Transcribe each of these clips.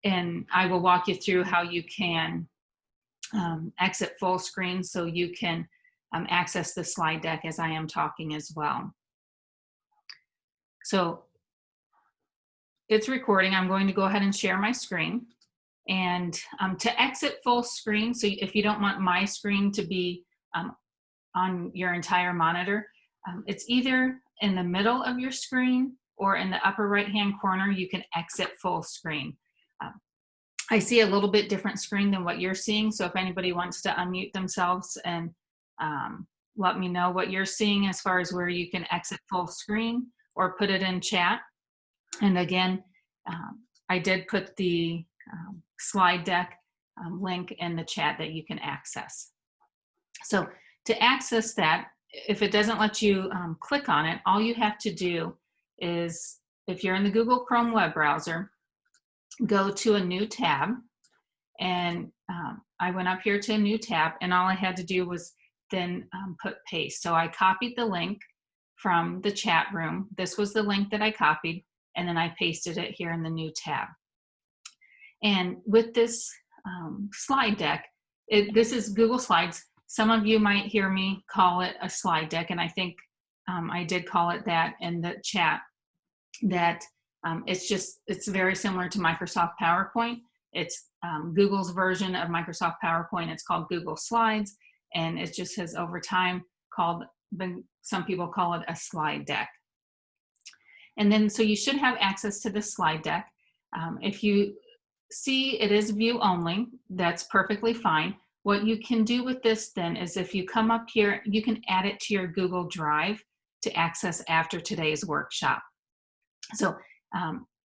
And I will walk you through how you can exit full screen so you can access the slide deck as I am talking as well. So it's recording. I'm going to go ahead and share my screen. And to exit full screen, so if you don't want my screen to be on your entire monitor, it's either in the middle of your screen or in the upper right-hand corner, you can exit full screen. I see a little bit different screen than what you're seeing, so if anybody wants to unmute themselves and let me know what you're seeing as far as where you can exit full screen or put it in chat. And again, I did put the slide deck link in the chat that you can access. So to access that, if it doesn't let you click on it, all you have to do is, if you're in the Google Chrome web browser, go to a new tab. And I went up here to a new tab, and all I had to do was then put paste. So I copied the link from the chat room. This was the link that I copied, and then I pasted it here in the new tab. And with this slide deck, this is Google Slides. Some of you might hear me call it a slide deck, and I think I did call it that in the chat, that it's very similar to Microsoft PowerPoint. It's Google's version of Microsoft PowerPoint. It's called Google Slides, and it just has over time some people call it a slide deck. And then, so you should have access to the slide deck. If you see it is view only, that's perfectly fine. What you can do with this then is, if you come up here, you can add it to your Google Drive to access after today's workshop. So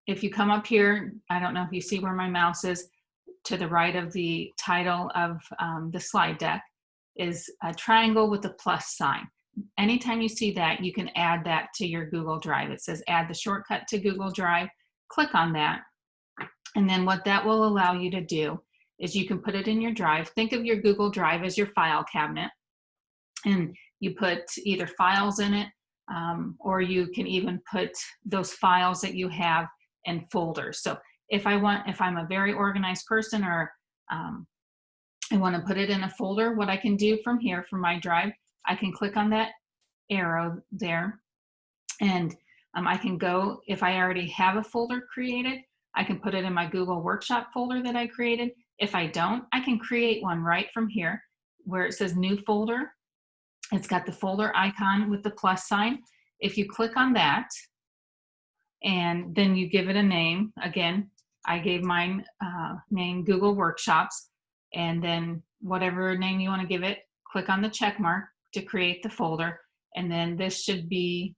if you come up here, I don't know if you see where my mouse is, to the right of the title of the slide deck is a triangle with a plus sign. Anytime you see that, you can add that to your Google Drive. It says add the shortcut to Google Drive. Click on that. And then what that will allow you to do is you can put it in your drive. Think of your Google Drive as your file cabinet. And you put either files in it, or you can even put those files that you have in folders. So if I'm a very organized person, or I want to put it in a folder, what I can do from here, from my drive, I can click on that arrow there, and I can go, if I already have a folder created, I can put it in my Google Workshop folder that I created. If I don't, I can create one right from here where it says new folder. It's got the folder icon with the plus sign. If you click on that and then you give it a name, again, I gave mine name Google Workshops, and then whatever name you want to give it, click on the check mark to create the folder, and then this should be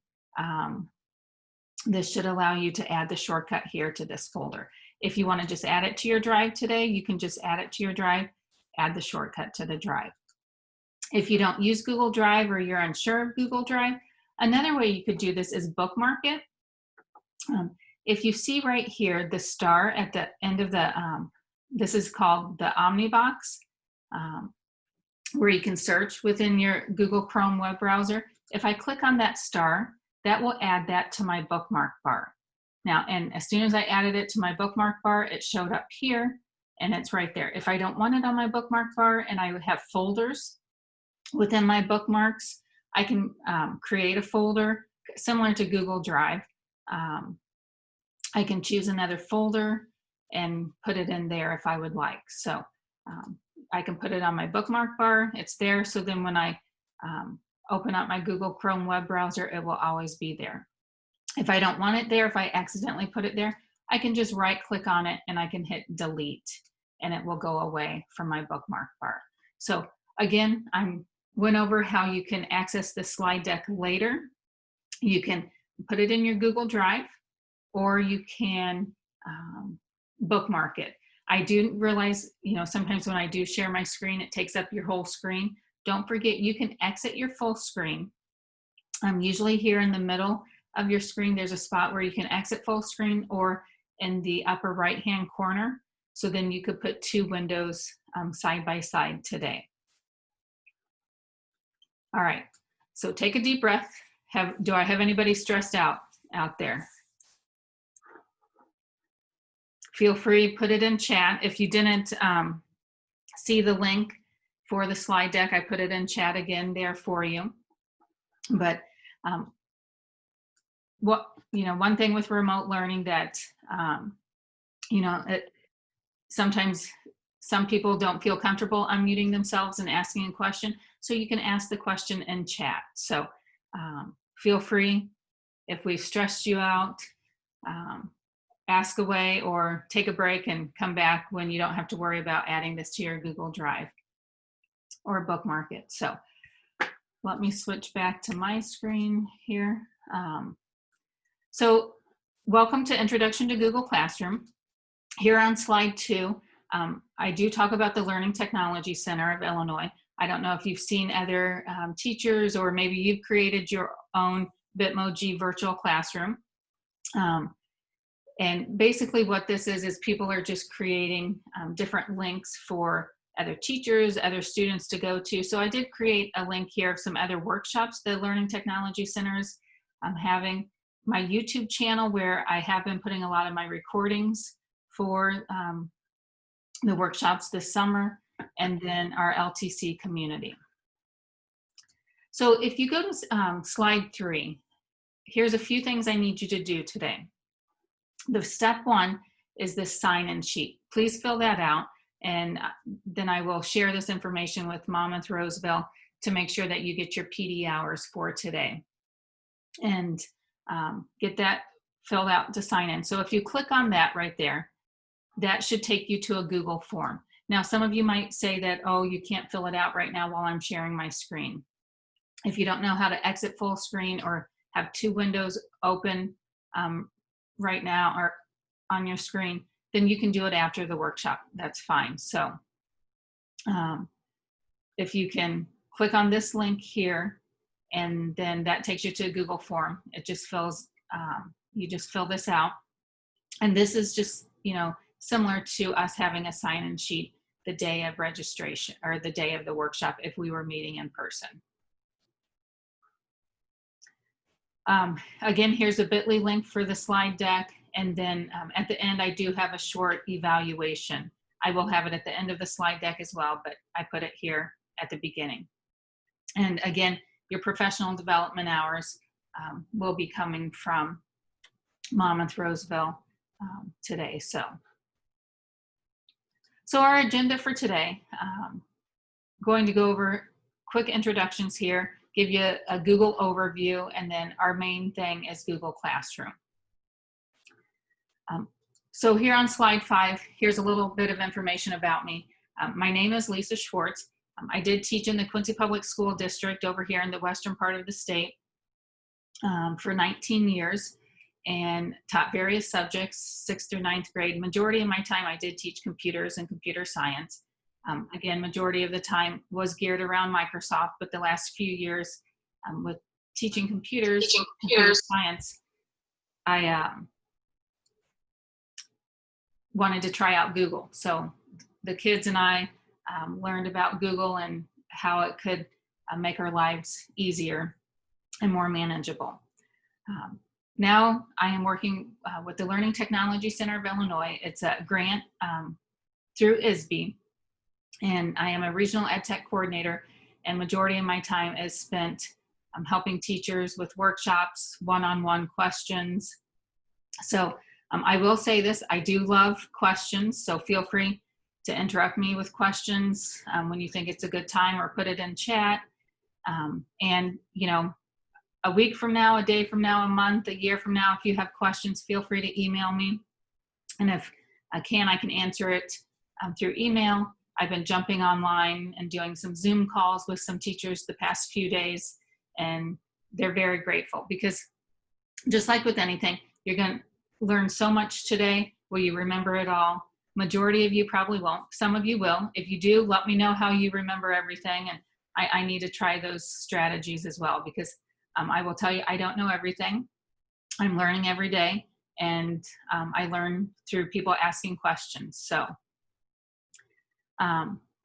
this should allow you to add the shortcut here to this folder. If you want to just add it to your drive today, you can just add it to your drive, add the shortcut to the drive. If you don't use Google Drive, or you're unsure of Google Drive, another way you could do this is bookmark it. If you see right here the star at the end of the, this is called the Omnibox, where you can search within your Google Chrome web browser. If I click on that star, that will add that to my bookmark bar. Now, and as soon as I added it to my bookmark bar, it showed up here, and it's right there. If I don't want it on my bookmark bar and I have folders within my bookmarks, I can create a folder similar to Google Drive. I can choose another folder and put it in there if I would like. So I can put it on my bookmark bar. It's there, so then when I open up my Google Chrome web browser, it will always be there. If I don't want it there, if I accidentally put it there, I can just right click on it and I can hit delete, and it will go away from my bookmark bar. So again, I went over how you can access the slide deck later. You can put it in your Google Drive, or you can bookmark it. I do realize, sometimes when I do share my screen, it takes up your whole screen. Don't forget, you can exit your full screen. Usually here in the middle of your screen, there's a spot where you can exit full screen, or in the upper right-hand corner. So then you could put two windows side by side today. All right, so take a deep breath. Do I have anybody stressed out there? feel free, put it in chat. If you didn't see the link for the slide deck, I put it in chat again there for you. But one thing with remote learning that sometimes some people don't feel comfortable unmuting themselves and asking a question, so you can ask the question in chat. So feel free. If we've stressed you out, ask away or take a break and come back when you don't have to worry about adding this to your Google Drive or bookmark it. So let me switch back to my screen here. So welcome to Introduction to Google Classroom. Here on slide 2, I do talk about the Learning Technology Center of Illinois. I don't know if you've seen other teachers, or maybe you've created your own Bitmoji virtual classroom. And basically what this is people are just creating different links for other teachers, other students to go to. So I did create a link here of some other workshops the Learning Technology Centers having. My YouTube channel, where I have been putting a lot of my recordings for the workshops this summer, and then our LTC community. So if you go to slide 3, here's a few things I need you to do today. The step 1 is this sign-in sheet. Please fill that out, and then I will share this information with Monmouth-Roseville to make sure that you get your PD hours for today. And get that filled out to sign in. So if you click on that right there, that should take you to a Google form. Now, some of you might say that, oh, you can't fill it out right now while I'm sharing my screen. If you don't know how to exit full screen or have 2 windows open right now or on your screen, then you can do it after the workshop. That's fine. So if you can click on this link here, and then that takes you to a Google form. It just fills, you just fill this out. And this is just, similar to us having a sign-in sheet the day of registration or the day of the workshop if we were meeting in person. Again, here's a bit.ly link for the slide deck. And then at the end, I do have a short evaluation. I will have it at the end of the slide deck as well, but I put it here at the beginning. And again, your professional development hours will be coming from Monmouth-Roseville today. So our agenda for today, going to go over quick introductions here, give you a Google overview, and then our main thing is Google Classroom. So here on slide 5, here's a little bit of information about me. My name is Lisa Schwartz. I did teach in the Quincy Public School District over here in the western part of the state for 19 years and taught various subjects, 6th through 9th grade. Majority of my time I did teach computers and computer science. Again, majority of the time was geared around Microsoft, but the last few years with teaching computer science, I wanted to try out Google. So the kids and I learned about Google and how it could make our lives easier and more manageable. Now I am working with the Learning Technology Center of Illinois. It's a grant through ISB, and I am a regional ed tech coordinator, and majority of my time is spent helping teachers with workshops, one-on-one questions. So I will say this, I do love questions, so feel free to interrupt me with questions when you think it's a good time, or put it in chat. And a week from now, a day from now, a month, a year from now, if you have questions, feel free to email me. And if I can answer it through email. I've been jumping online and doing some Zoom calls with some teachers the past few days, and they're very grateful, because just like with anything, you're going to learn so much today. Will you remember it all? Majority of you probably won't. Some of you will. If you do, let me know how you remember everything, and I need to try those strategies as well, because I will tell you, I don't know everything. I'm learning every day, and I learn through people asking questions. So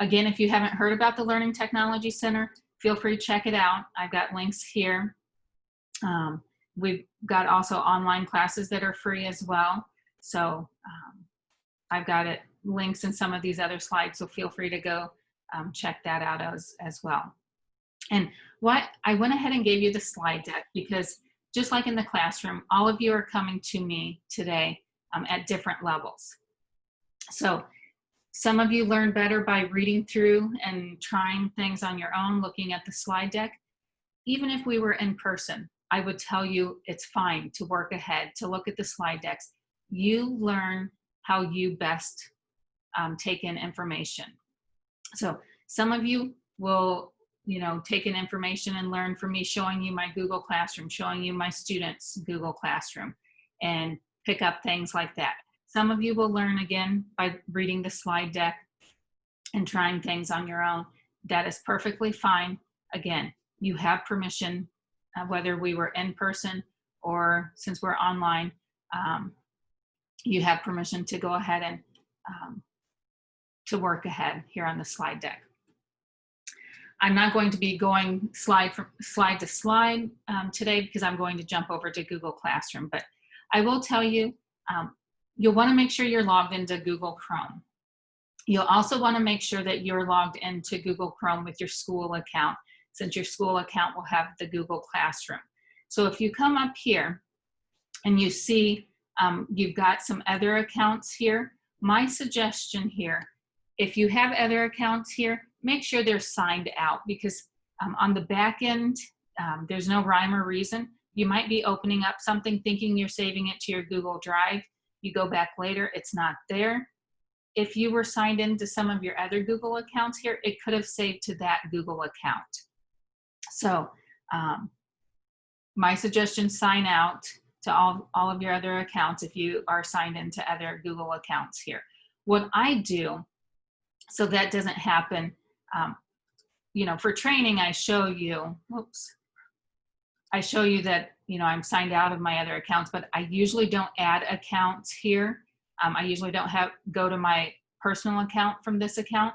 again, if you haven't heard about the Learning Technology Center, feel free to check it out. I've got links here. We've got also online classes that are free as well. So I've got it links in some of these other slides, so feel free to go check that out as well. And what I went ahead and gave you the slide deck because just like in the classroom, all of you are coming to me today at different levels. So some of you learn better by reading through and trying things on your own, looking at the slide deck. Even if we were in person, I would tell you it's fine to work ahead, to look at the slide decks. You learn how you best take in information. So some of you will, take in information and learn from me showing you my Google Classroom, showing you my students' Google Classroom, and pick up things like that. Some of you will learn again by reading the slide deck and trying things on your own. That is perfectly fine. Again, you have permission, whether we were in person or since we're online, you have permission to go ahead and to work ahead here on the slide deck. I'm not going to be going slide to slide today because I'm going to jump over to Google Classroom, but I will tell you, you'll want to make sure you're logged into Google Chrome. You'll also want to make sure that you're logged into Google Chrome with your school account, since your school account will have the Google Classroom. So if you come up here and you see you've got some other accounts here, my suggestion here, if you have other accounts here, make sure they're signed out because on the back end, there's no rhyme or reason. You might be opening up something thinking you're saving it to your Google Drive. You go back later, it's not there. If you were signed into some of your other Google accounts here, it could have saved to that Google account. So my suggestion, sign out to all of your other accounts if you are signed into other Google accounts here. What I do, so that doesn't happen, for training, I show you, I show you that, I'm signed out of my other accounts, but I usually don't add accounts here. I usually don't go to my personal account from this account.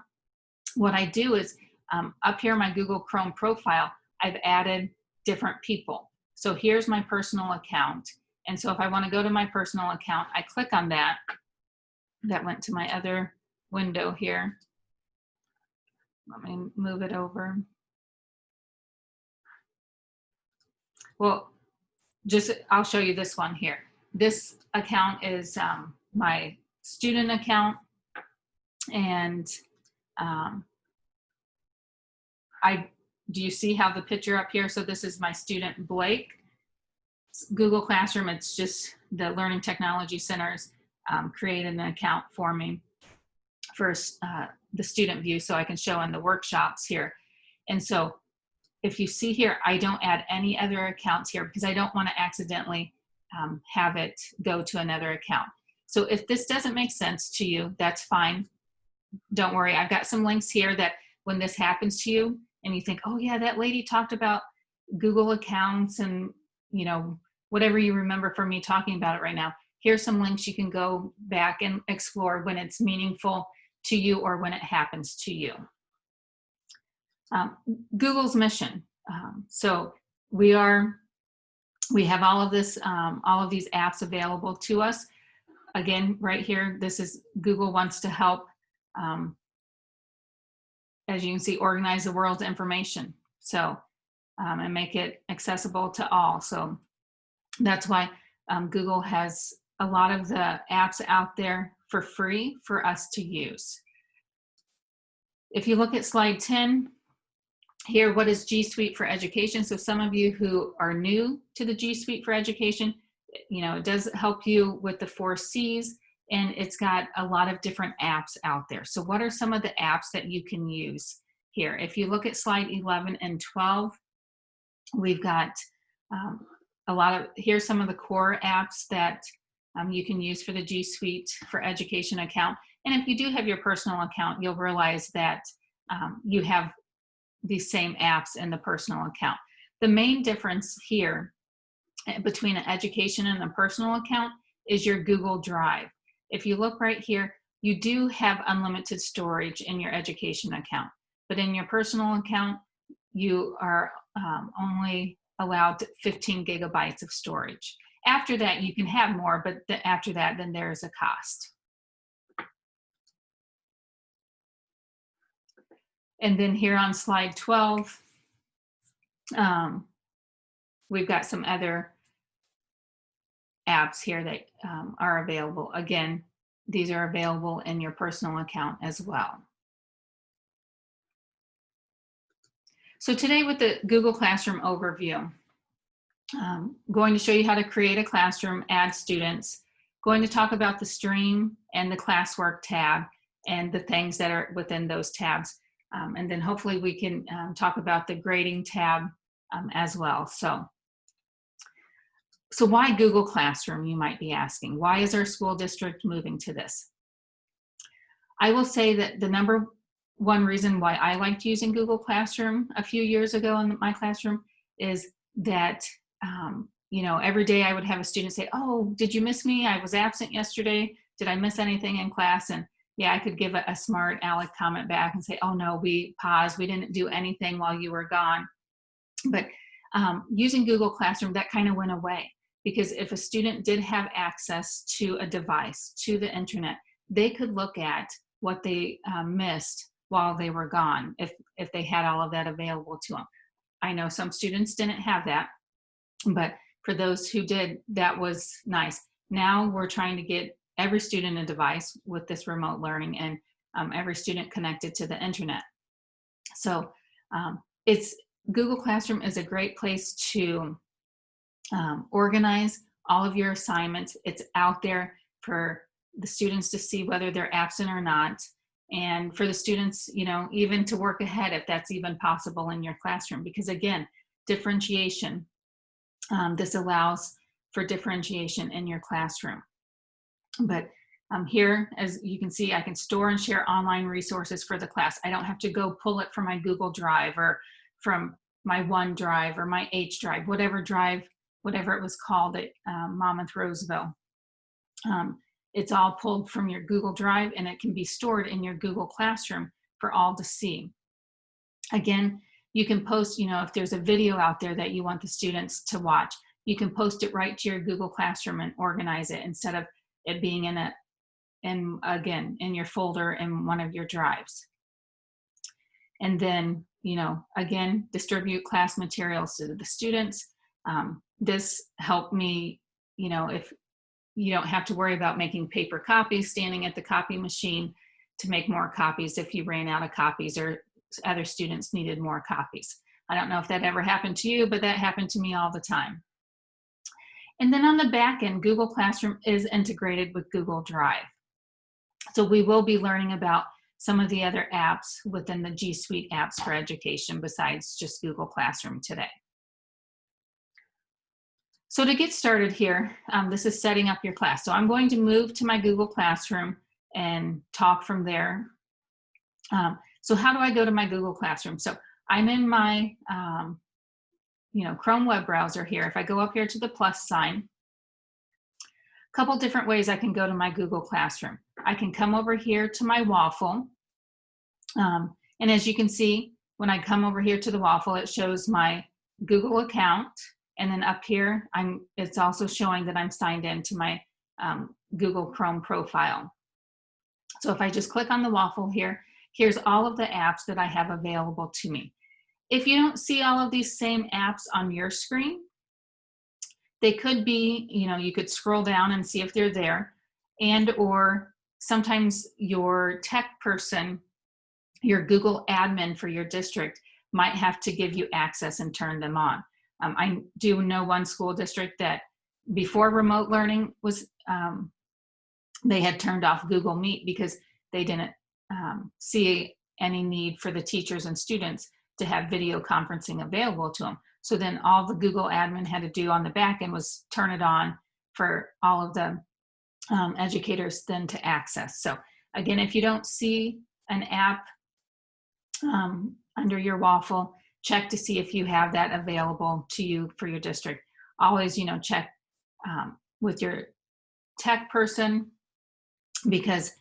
What I do is up here in my Google Chrome profile, I've added different people. So here's my personal account. And so if I want to go to my personal account, I click on that. That went to my other window here. Let me move it over. Well, I'll show you this one here. This account is my student account, and do you see how the picture up here? So this is my student Blake. Google Classroom, it's just the Learning Technology Centers created an account for me for the student view so I can show in the workshops here. And so if you see here, I don't add any other accounts here because I don't want to accidentally have it go to another account. So if this doesn't make sense to you, that's fine. Don't worry, I've got some links here that when this happens to you and you think, oh yeah, that lady talked about Google accounts and whatever you remember from me talking about it right now, here's some links you can go back and explore when it's meaningful to you or when it happens to you. Google's mission. So we have all of this, all of these apps available to us. Again, right here, this is Google wants to help, as you can see, organize the world's information. So, and make it accessible to all. So that's why Google has a lot of the apps out there for free for us to use. If you look at slide 10, here, what is G Suite for Education? So some of you who are new to the G Suite for Education, it does help you with the 4 C's, and it's got a lot of different apps out there. So what are some of the apps that you can use here? If you look at slide 11 and 12, we've got here's some of the core apps that you can use for the G Suite for Education account. And if you do have your personal account, you'll realize that you have these same apps in the personal account. The main difference here between an education and a personal account is your Google Drive. If you look right here, you do have unlimited storage in your education account, but in your personal account, you are only allowed 15 gigabytes of storage. After that, you can have more, but after that, then there is a cost. And then here on slide 12, we've got some other apps here that are available. Again, these are available in your personal account as well. So today with the Google Classroom overview, going to show you how to create a classroom, add students, going to talk about the stream and the classwork tab and the things that are within those tabs. And then hopefully we can talk about the grading tab as well. So why Google Classroom, you might be asking? Why is our school district moving to this? I will say that the number one reason why I liked using Google Classroom a few years ago in my classroom is that, you know, every day I would have a student say, oh, did you miss me? I was absent yesterday. Did I miss anything in class? And yeah, I could give a smart aleck comment back and say, oh no, we paused. We didn't do anything while you were gone. But using Google Classroom, that kind of went away, because if a student did have access to a device, to the internet, they could look at what they missed while they were gone, if they had all of that available to them. I know some students didn't have that, but for those who did, that was nice. Now we're trying to get every student a device with this remote learning, and every student connected to the internet. So Google Classroom is a great place to organize all of your assignments. It's out there for the students to see whether they're absent or not, and for the students, you know, even to work ahead if that's even possible in your classroom. Because again, differentiation, this allows for differentiation in your classroom. But here, as you can see, I can store and share online resources for the class. I don't have to go pull it from my Google Drive or from my OneDrive or my H Drive, whatever it was called at Monmouth-Roseville. It's all pulled from your Google Drive, and it can be stored in your Google Classroom for all to see. Again, you can post, you know, if there's a video out there that you want the students to watch, you can post it right to your Google Classroom and organize it instead of it being in your folder in one of your drives. And then, you know, again, distribute class materials to the students. This helped me, you know, if you don't have to worry about making paper copies, standing at the copy machine to make more copies if you ran out of copies or other students needed more copies. I don't know if that ever happened to you, but that happened to me all the time. And then on the back end, Google Classroom is integrated with Google Drive. So we will be learning about some of the other apps within the G Suite apps for education besides just Google Classroom today. So to get started here, this is setting up your class. So I'm going to move to my Google Classroom and talk from there. So how do I go to my Google Classroom? So I'm in my Chrome web browser here. If I go up here to the plus sign, a couple different ways I can go to my Google Classroom. I can come over here to my waffle. And as you can see, when I come over here to the waffle, it shows my Google account. And then up here, it's also showing that I'm signed in to my Google Chrome profile. So if I just click on the waffle here, here's all of the apps that I have available to me. If you don't see all of these same apps on your screen, they could be, you could scroll down and see if they're there, and or sometimes your tech person, your Google admin for your district might have to give you access and turn them on. I do know one school district that before remote learning was, they had turned off Google Meet because they didn't see any need for the teachers and students to have video conferencing available to them. So then all the Google admin had to do on the back end was turn it on for all of the educators then to access. So again, if you don't see an app under your waffle, check to see if you have that available to you for your district. Always, check with your tech person, because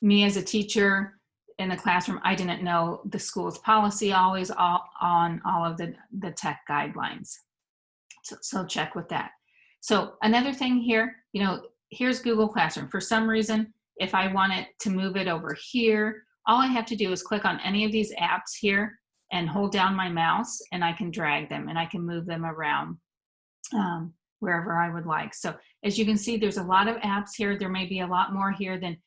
me as a teacher in the classroom, I didn't know the school's policy always on all of the tech guidelines. So check with that. So another thing here, here's Google Classroom. For some reason, if I wanted to move it over here, all I have to do is click on any of these apps here and hold down my mouse, and I can drag them and I can move them around wherever I would like. So as you can see, there's a lot of apps here. There may be a lot more here than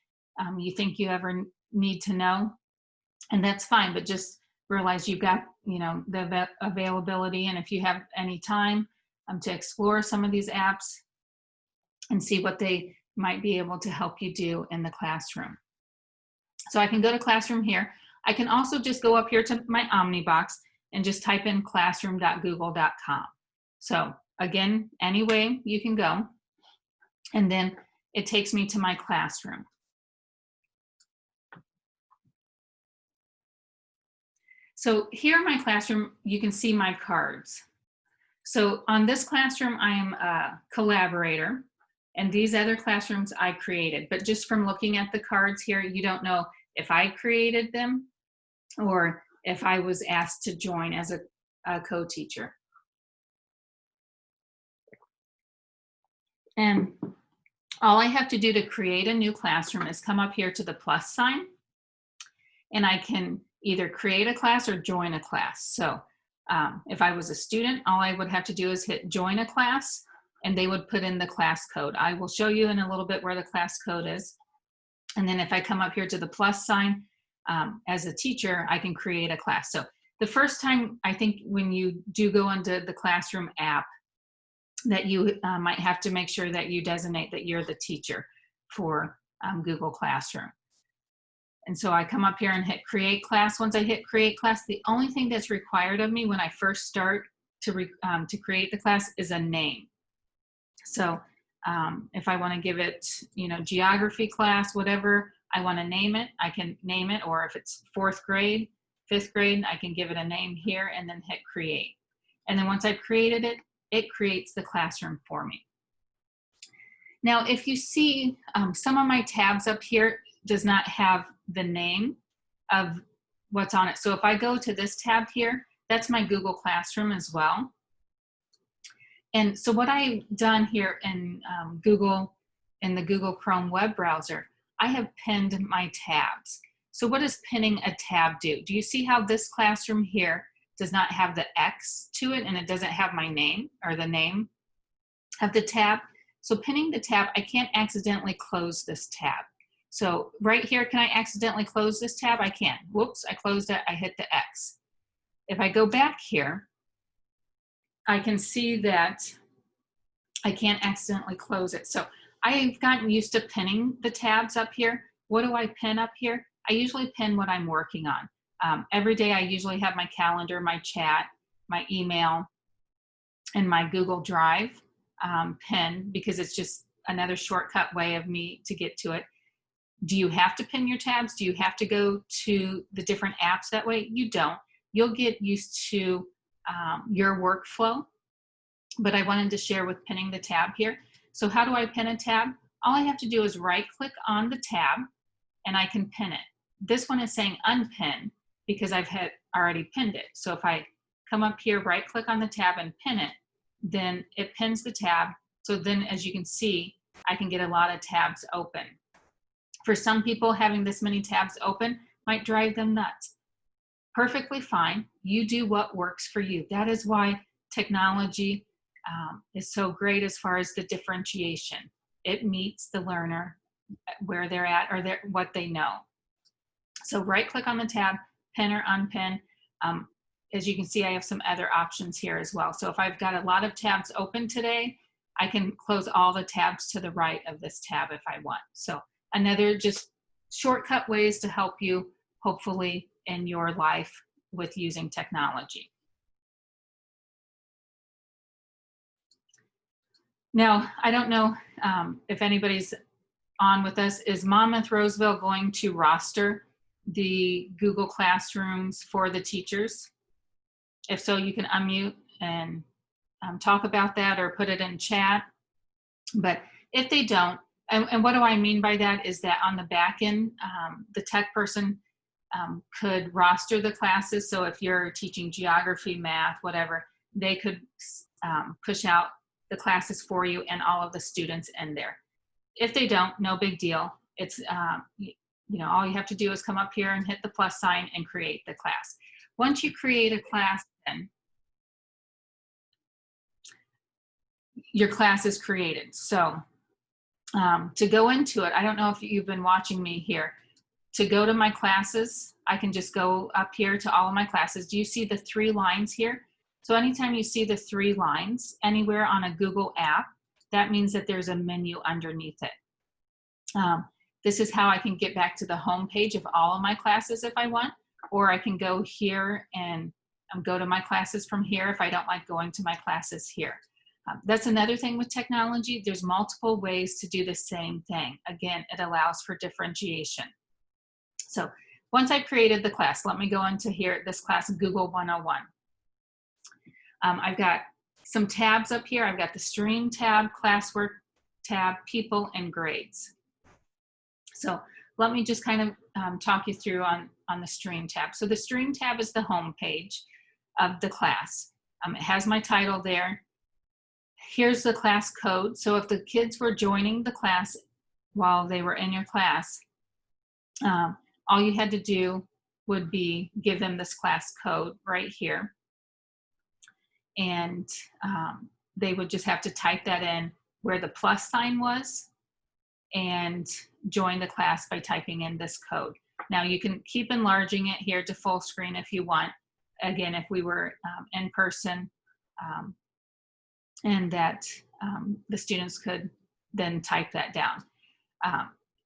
you think you ever need to know, and that's fine, but just realize you've got, you know, the availability, and if you have any time to explore some of these apps and see what they might be able to help you do in the classroom. So I can go to Classroom here. I can also just go up here to my Omnibox and just type in classroom.google.com. So again, any way you can go, and then it takes me to my classroom. So here in my classroom, you can see my cards. So on this classroom, I am a collaborator, and these other classrooms I created. But just from looking at the cards here, you don't know if I created them or if I was asked to join as a co-teacher. And all I have to do to create a new classroom is come up here to the plus sign, and I can either create a class or join a class. So if I was a student, all I would have to do is hit join a class, and they would put in the class code. I will show you in a little bit where the class code is. And then if I come up here to the plus sign, as a teacher, I can create a class. So the first time, I think when you do go into the Classroom app, that you might have to make sure that you designate that you're the teacher for Google Classroom. And so I come up here and hit create class. Once I hit create class, the only thing that's required of me when I first start to create the class is a name. So if I want to give it, you know, geography class, whatever I want to name it, I can name it. Or if it's 4th grade, 5th grade, I can give it a name here and then hit create. And then once I've created it, it creates the classroom for me. Now, if you see some of my tabs up here does not have the name of what's on it. So if I go to this tab here, that's my Google Classroom as well. And so what I've done here in the Google Chrome web browser, I have pinned my tabs. So what does pinning a tab do? Do you see how this classroom here does not have the X to it, and it doesn't have my name or the name of the tab? So pinning the tab, I can't accidentally close this tab. So right here, can I accidentally close this tab? I can. Whoops, I closed it, I hit the X. If I go back here, I can see that I can't accidentally close it. So I've gotten used to pinning the tabs up here. What do I pin up here? I usually pin what I'm working on. Every day I usually have my calendar, my chat, my email, and my Google Drive pinned, because it's just another shortcut way of me to get to it. Do you have to pin your tabs? Do you have to go to the different apps that way? You don't. You'll get used to your workflow, but I wanted to share with pinning the tab here. So how do I pin a tab? All I have to do is right click on the tab and I can pin it. This one is saying unpin because I've already pinned it. So if I come up here, right click on the tab and pin it, then it pins the tab. So then as you can see, I can get a lot of tabs open. For some people, having this many tabs open might drive them nuts. Perfectly fine. You do what works for you. That is why technology is so great as far as the differentiation. It meets the learner where they're at or what they know. So right click on the tab, pin or unpin. As you can see, I have some other options here as well. So if I've got a lot of tabs open today, I can close all the tabs to the right of this tab if I want. So another just shortcut ways to help you, hopefully, in your life with using technology. Now, I don't know if anybody's on with us. Is Monmouth-Roseville going to roster the Google Classrooms for the teachers? If so, you can unmute and talk about that or put it in chat. But if they don't, and what do I mean by that is that on the back end, the tech person could roster the classes. So if you're teaching geography, math, whatever, they could push out the classes for you and all of the students in there. If they don't, no big deal. It's all you have to do is come up here and hit the plus sign and create the class. Once you create a class, then your class is created. So to go into it, I don't know if you've been watching me here. To go to my classes, I can just go up here to all of my classes. Do you see the 3 lines here? So anytime you see the 3 lines anywhere on a Google app, that means that there's a menu underneath it. This is how I can get back to the home page of all of my classes if I want, or I can go here and go to my classes from here if I don't like going to my classes here. That's another thing with technology. There's multiple ways to do the same thing. Again, it allows for differentiation. So once I created the class, let me go into here, this class, Google 101. I've got some tabs up here. I've got the stream tab, classwork tab, people, and grades. So let me just kind of talk you through on the stream tab. So the stream tab is the home page of the class. It has my title there. Here's the class code. So if the kids were joining the class while they were in your class, all you had to do would be give them this class code right here. And they would just have to type that in where the plus sign was and join the class by typing in this code. Now you can keep enlarging it here to full screen if you want. Again, if we were in person, and that the students could then type that down.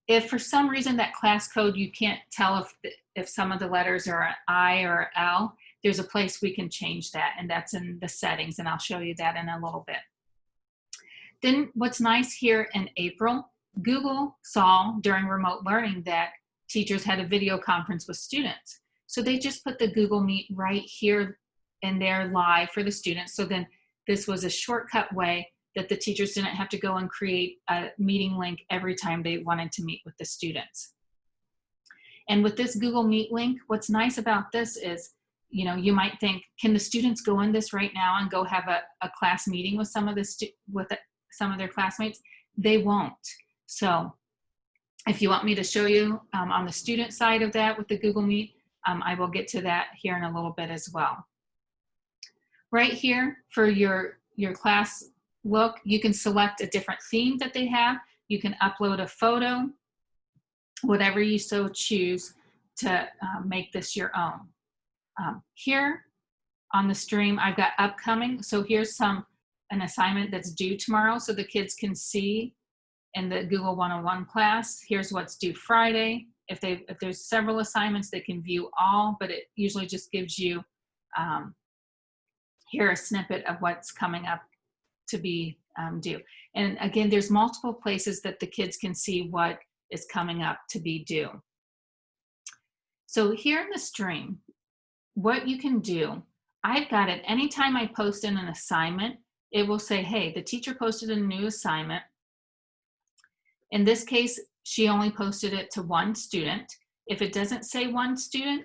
If for some reason that class code, you can't tell if some of the letters are an I or an L, there's a place we can change that, and that's in the settings, and I'll show you that in a little bit. Then what's nice here in April, Google saw during remote learning that teachers had a video conference with students. So they just put the Google Meet right here and there live for the students. So then this was a shortcut way that the teachers didn't have to go and create a meeting link every time they wanted to meet with the students. And with this Google Meet link, what's nice about this is, you might think, can the students go in this right now and go have a class meeting with some of their classmates? They won't. So if you want me to show you on the student side of that with the Google Meet, I will get to that here in a little bit as well. Right here for your class look, you can select a different theme that they have. You can upload a photo, whatever you so choose to make this your own. Here on the stream, I've got upcoming. So here's an assignment that's due tomorrow so the kids can see in the Google 101 class. Here's what's due Friday. If there's several assignments, they can view all, but it usually just gives you here a snippet of what's coming up to be due. And again, there's multiple places that the kids can see what is coming up to be due. So here in the stream, what you can do, I've got it, anytime I post in an assignment, it will say, hey, the teacher posted a new assignment. In this case, she only posted it to 1 student. If it doesn't say 1 student,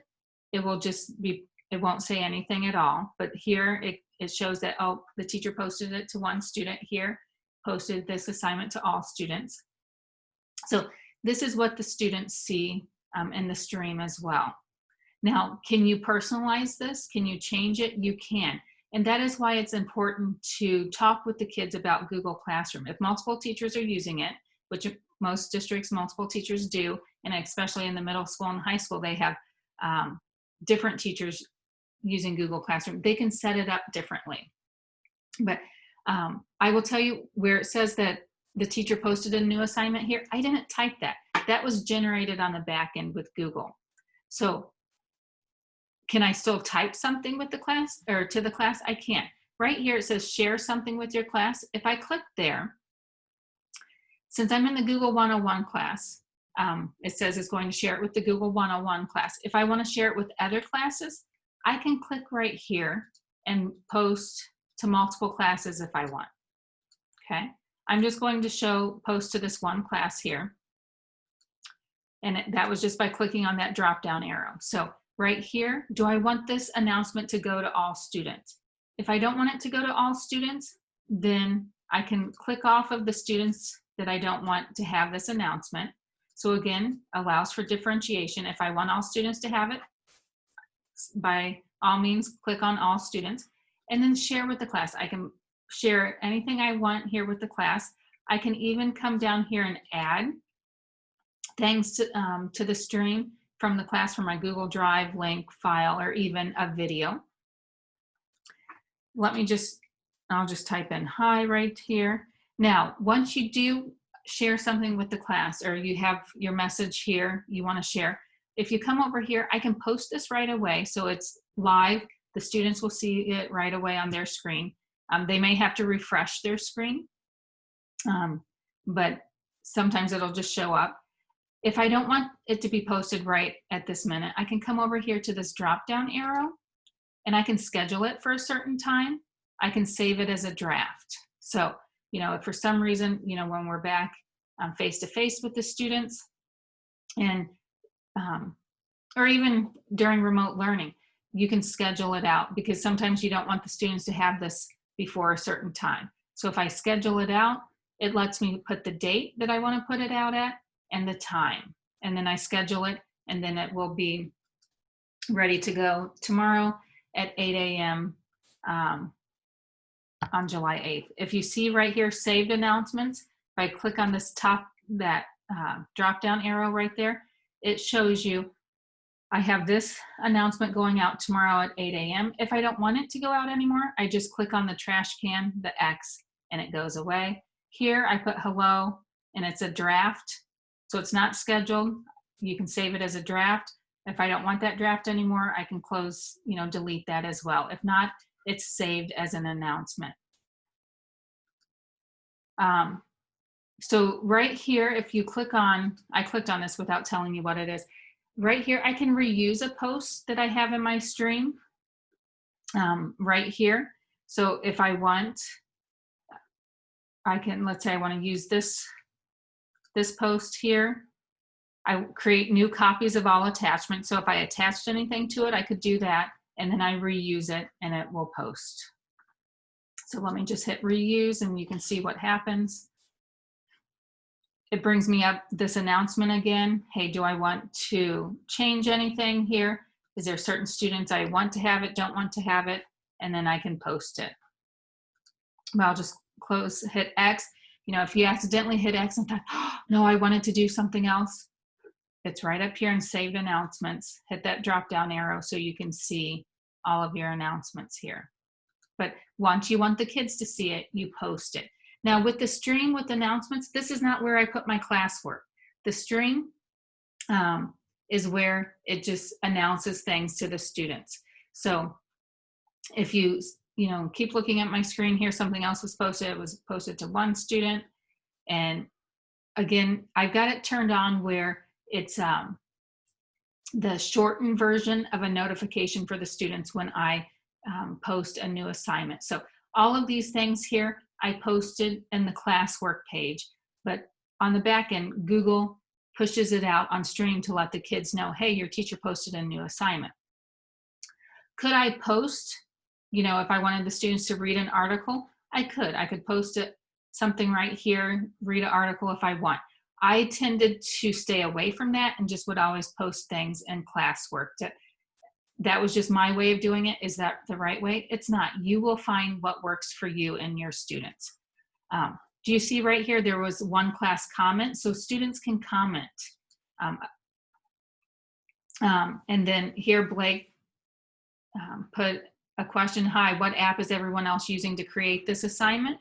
it will just be, it won't say anything at all. But here it shows that, oh, the teacher posted it to 1 student, here posted this assignment to all students. So this is what the students see in the stream as well. Now, can you personalize this? Can you change it? You can. And that is why it's important to talk with the kids about Google Classroom. If multiple teachers are using it, which most districts, multiple teachers do, and especially in the middle school and high school, they have different teachers using Google Classroom. They can set it up differently. But I will tell you where it says that the teacher posted a new assignment here, I didn't type that. That was generated on the back end with Google. So can I still type something with the class or to the class? I can't. Right here it says share something with your class. If I click there, since I'm in the Google 101 class, it says it's going to share it with the Google 101 class. If I want to share it with other classes, I can click right here and post to multiple classes if I want. Okay, I'm just going to post to this one class here. And that was just by clicking on that drop down arrow. So right here, do I want this announcement to go to all students? If I don't want it to go to all students, then I can click off of the students that I don't want to have this announcement. So again, allows for differentiation. If I want all students to have it, by all means, click on all students and then share with the class. I can share anything I want here with the class. I can even come down here and add things to the stream from the class from my Google Drive link file or even a video. I'll just type in hi right here. Now, once you do share something with the class or you have your message here you want to share, if you come over here, I can post this right away. So it's live. The students will see it right away on their screen. They may have to refresh their screen, but sometimes it'll just show up. If I don't want it to be posted right at this minute, I can come over here to this drop-down arrow and I can schedule it for a certain time. I can save it as a draft. So, if for some reason, when we're back face-to-face with the students and, or even during remote learning, you can schedule it out because sometimes you don't want the students to have this before a certain time. So if I schedule it out, it lets me put the date that I want to put it out at and the time. And then I schedule it and then it will be ready to go tomorrow at 8 a.m. On July 8th. If you see right here, saved announcements, if I click on this that drop down arrow right there, it shows you I have this announcement going out tomorrow at 8 a.m. If I don't want it to go out anymore, I just click on the trash can, the X, and it goes away. Here I put hello and it's a draft. So it's not scheduled. You can save it as a draft. If I don't want that draft anymore, I can close, delete that as well. If not, it's saved as an announcement. So right here, if you click on, I clicked on this without telling you what it is. Right here, I can reuse a post that I have in my stream right here. So if I want, I can, let's say I want to use this post here. I create new copies of all attachments. So if I attached anything to it, I could do that and then I reuse it and it will post. So let me just hit reuse and you can see what happens. It brings me up this announcement again. Hey, do I want to change anything here? Is there certain students I want to have it, don't want to have it? And then I can post it. Well, I'll just hit X. If you accidentally hit X and thought, oh, no, I wanted to do something else, it's right up here in saved announcements. Hit that drop down arrow so you can see all of your announcements here. But once you want the kids to see it, you post it. Now with the stream with announcements, this is not where I put my classwork. The stream is where it just announces things to the students. So if you keep looking at my screen here, something else was posted. It was posted to one student. And again, I've got it turned on where it's the shortened version of a notification for the students when I post a new assignment. So all of these things here I posted in the classwork page, but on the back end, Google pushes it out on stream to let the kids know, hey, your teacher posted a new assignment. Could I post, if I wanted the students to read an article, I could post something right here, read an article if I want. I tended to stay away from that and just would always post things in classwork. That was just my way of doing it. Is that the right way? It's not. You will find what works for you and your students. Do you see right here, there was one class comment, so students can comment. And then here, Blake put a question, hi, what app is everyone else using to create this assignment?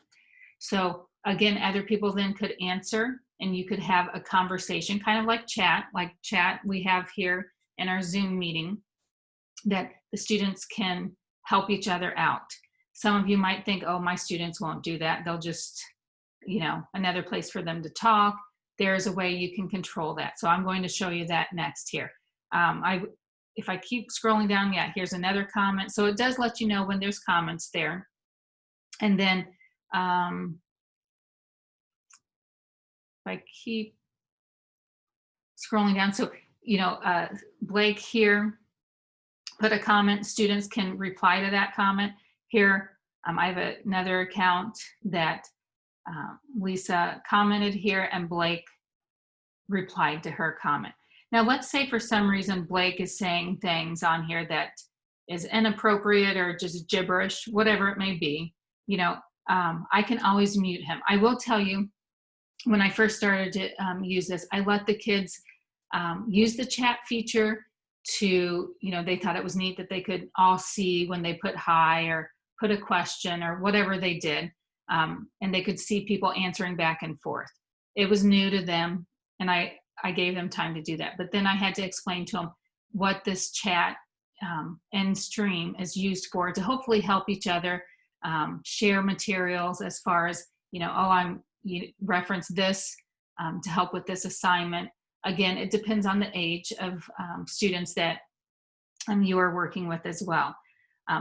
So again, other people then could answer and you could have a conversation, kind of like chat we have here in our Zoom meeting, that the students can help each other out. Some of you might think, oh, my students won't do that. They'll just, another place for them to talk. There's a way you can control that. So I'm going to show you that next here. If I keep scrolling down, yeah, here's another comment. So it does let you know when there's comments there. And then if I keep scrolling down, so, Blake here put a comment, students can reply to that comment. Here, I have another account that Lisa commented here and Blake replied to her comment. Now, let's say for some reason Blake is saying things on here that is inappropriate or just gibberish, whatever it may be, you know, I can always mute him. I will tell you, when I first started to use this, I let the kids use the chat feature to, you know, they thought it was neat that they could all see when they put hi or put a question or whatever they did, and they could see people answering back and forth. It was new to them, and I gave them time to do that. But then I had to explain to them what this chat and stream is used for, to hopefully help each other share materials as far as, you know, you reference this to help with this assignment. Again, it depends on the age of students that you are working with as well.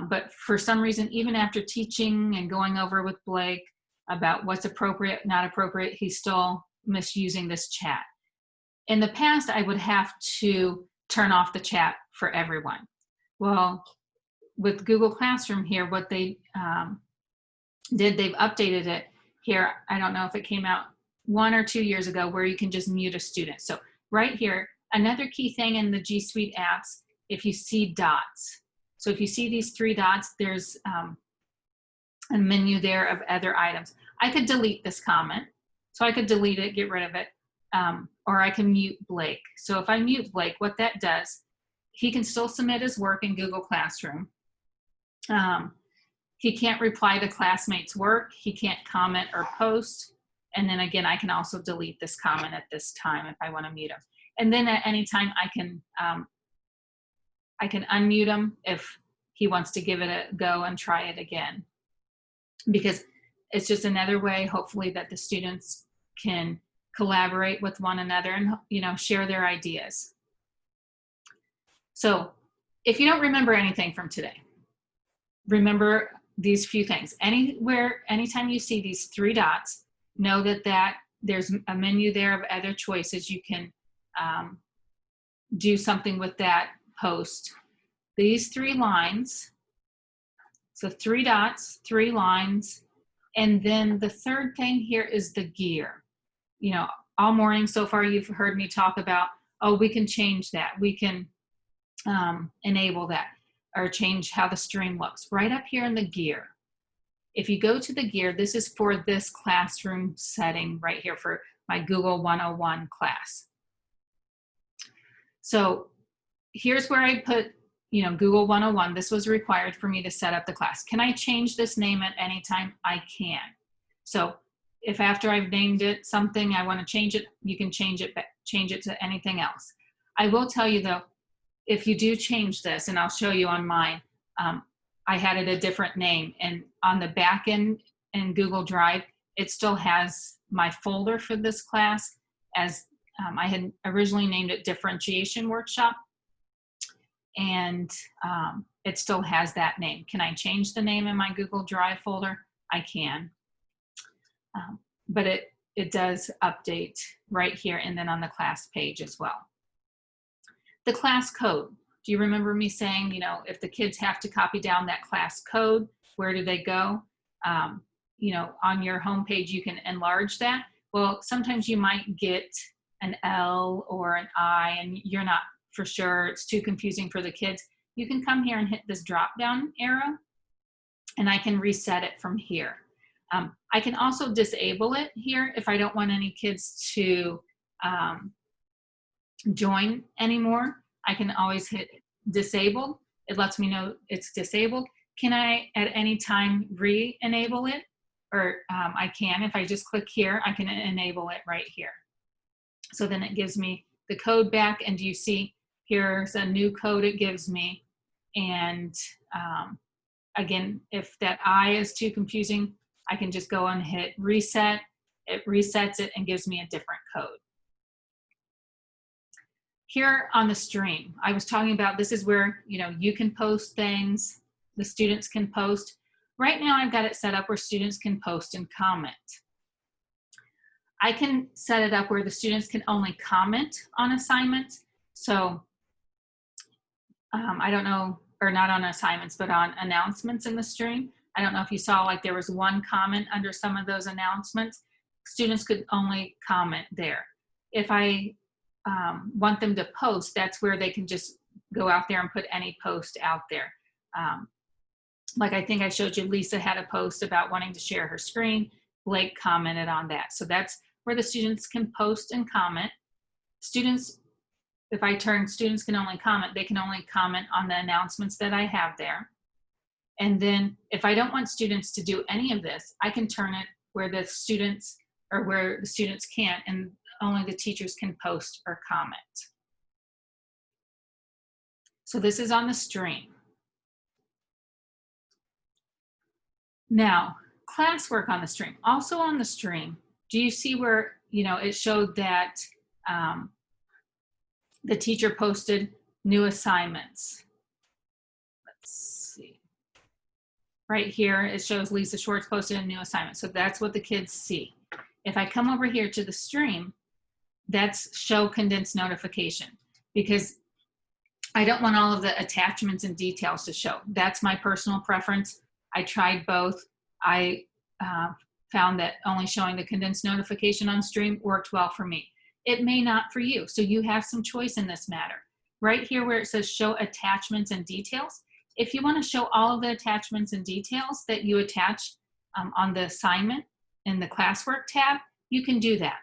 But for some reason, even after teaching and going over with Blake about what's appropriate, not appropriate, he's still misusing this chat. In the past, I would have to turn off the chat for everyone. Well, with Google Classroom here, what they did, they've updated it here. I don't know if it came out 1 or 2 years ago, where you can just mute a student. So right here, another key thing in the G Suite apps, if you see dots. So if you see these 3 dots, there's a menu there of other items. I could delete this comment. So I could delete it, get rid of it, or I can mute Blake. So if I mute Blake, what that does, he can still submit his work in Google Classroom. He can't reply to classmates' work. He can't comment or post. And then again, I can also delete this comment at this time if I want to mute him. And then at any time, I can unmute him if he wants to give it a go and try it again. Because it's just another way, hopefully, that the students can collaborate with one another and, you know, share their ideas. So if you don't remember anything from today, remember these few things. Anytime you see these 3 dots, know that there's a menu there of other choices. You can do something with that post. These 3 lines, so 3 dots, 3 lines, and then the third thing here is the gear. You know, all morning so far you've heard me talk about, oh, we can change that. We can enable that or change how the stream looks. Right up here in the gear. If you go to the gear, this is for this classroom setting right here for my Google 101 class. So here's where I put, you know, Google 101. This was required for me to set up the class. Can I change this name at any time? I can. So if after I've named it something, I want to change it, you can change it to anything else. I will tell you though, if you do change this, and I'll show you on mine, I had it a different name, and on the back end in Google Drive, it still has my folder for this class as I had originally named it Differentiation Workshop, and it still has that name. Can I change the name in my Google Drive folder? I can, but it does update right here and then on the class page as well. The class code. Do you remember me saying, you know, if the kids have to copy down that class code, where do they go? You know, on your homepage, you can enlarge that. Well, sometimes you might get an L or an I and you're not for sure, it's too confusing for the kids. You can come here and hit this drop down arrow and I can reset it from here. I can also disable it here if I don't want any kids to join anymore. I can always hit disabled. It lets me know it's disabled. Can I at any time re-enable it? Or I can, if I just click here, I can enable it right here. So then it gives me the code back, and do you see here's a new code it gives me. And again, if that I is too confusing, I can just go and hit reset. It resets it and gives me a different code. Here on the stream, I was talking about this is where, you know, you can post things, the students can post. Right now I've got it set up where students can post and comment. I can set it up where the students can only comment on assignments. So I don't know, or not on assignments, but on announcements in the stream. I don't know if you saw, like there was one comment under some of those announcements. Students could only comment there. if I want them to post, that's where they can just go out there and put any post out there. Like I think I showed you, Lisa had a post about wanting to share her screen. Blake commented on that. So that's where the students can post and comment. Students, if I turn students can only comment, they can only comment on the announcements that I have there. And then if I don't want students to do any of this, I can turn it where the students can't, and only the teachers can post or comment. So this is on the stream. Now, classwork on the stream. Also on the stream, do you see where, it showed that the teacher posted new assignments? Let's see. Right here, it shows Lisa Schwartz posted a new assignment. So that's what the kids see. If I come over here to the stream, that's show condensed notification, because I don't want all of the attachments and details to show. That's my personal preference. I tried both. I found that only showing the condensed notification on stream worked well for me. It may not for you, so you have some choice in this matter. Right here where it says show attachments and details, if you want to show all of the attachments and details that you attach on the assignment in the classwork tab, you can do that.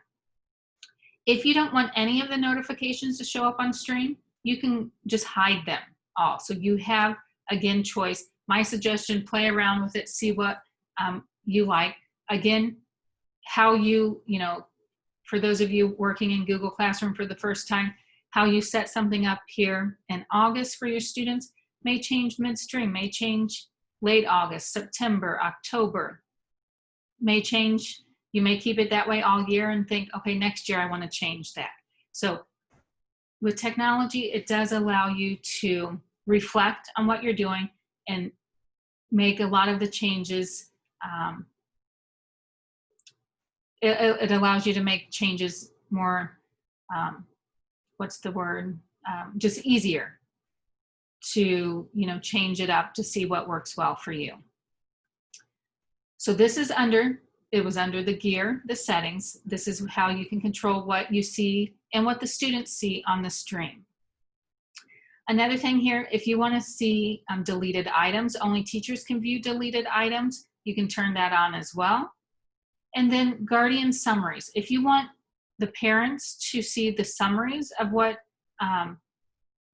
If you don't want any of the notifications to show up on stream, you can just hide them all. So you have, again, choice. My suggestion, play around with it, see what you like. Again, how for those of you working in Google Classroom for the first time, how you set something up here in August for your students may change midstream, may change late August, September, October, may change. You may keep it that way all year and think, okay, next year I want to change that. So with technology, it does allow you to reflect on what you're doing and make a lot of the changes. It allows you to make changes more, just easier to, change it up to see what works well for you. So this is it was under the gear, the settings. This is how you can control what you see and what the students see on the stream. Another thing here, if you want to see deleted items, only teachers can view deleted items. You can turn that on as well. And then guardian summaries. If you want the parents to see the summaries of what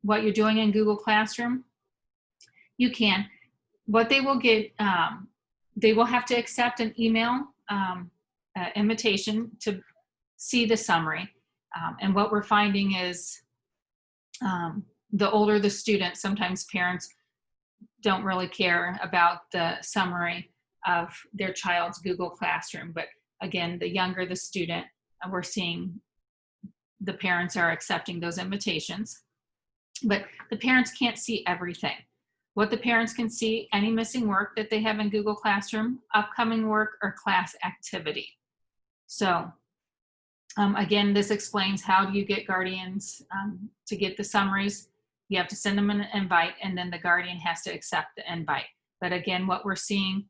you're doing in Google Classroom, you can. What they will get, they will have to accept an email invitation to see the summary. And what we're finding is the older the student, sometimes parents don't really care about the summary of their child's Google Classroom. But again, the younger the student, we're seeing the parents are accepting those invitations. But the parents can't see everything. What the parents can see, any missing work that they have in Google Classroom, upcoming work, or class activity. So again, this explains how do you get guardians to get the summaries. You have to send them an invite, and then the guardian has to accept the invite. But again, what we're seeing,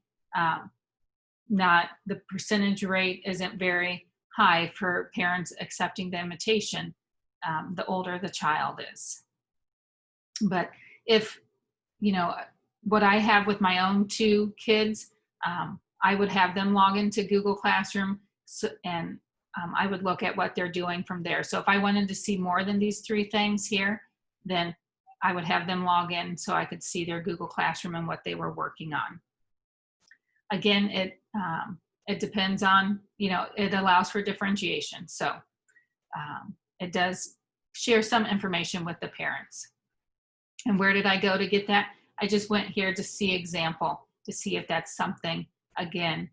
not the percentage rate isn't very high for parents accepting the invitation, the older the child is. But if, what I have with my own two kids, I would have them log into Google Classroom and I would look at what they're doing from there. So if I wanted to see more than these three things here, then I would have them log in so I could see their Google Classroom and what they were working on. Again, it depends on, it allows for differentiation. So it does share some information with the parents. And where did I go to get that? I just went here to see example, to see if that's something, again,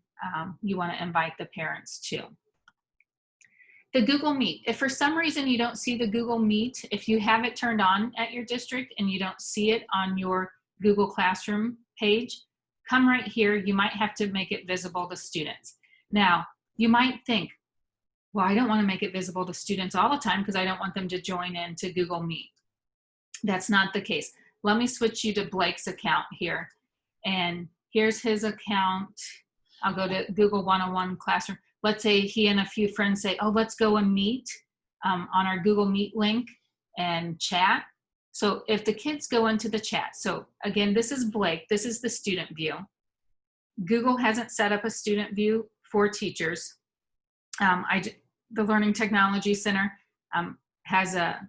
you want to invite the parents to. The Google Meet. If for some reason you don't see the Google Meet, if you have it turned on at your district and you don't see it on your Google Classroom page, come right here. You might have to make it visible to students. Now, you might think, well, I don't want to make it visible to students all the time because I don't want them to join in to Google Meet. That's not the case. Let me switch you to Blake's account here. And here's his account. I'll go to Google 101 Classroom. Let's say he and a few friends say, oh, let's go and meet. on our Google Meet link and chat. So if the kids go into the chat, so again, this is Blake, this is the student view. Google hasn't set up a student view for teachers. The Learning Technology Center has a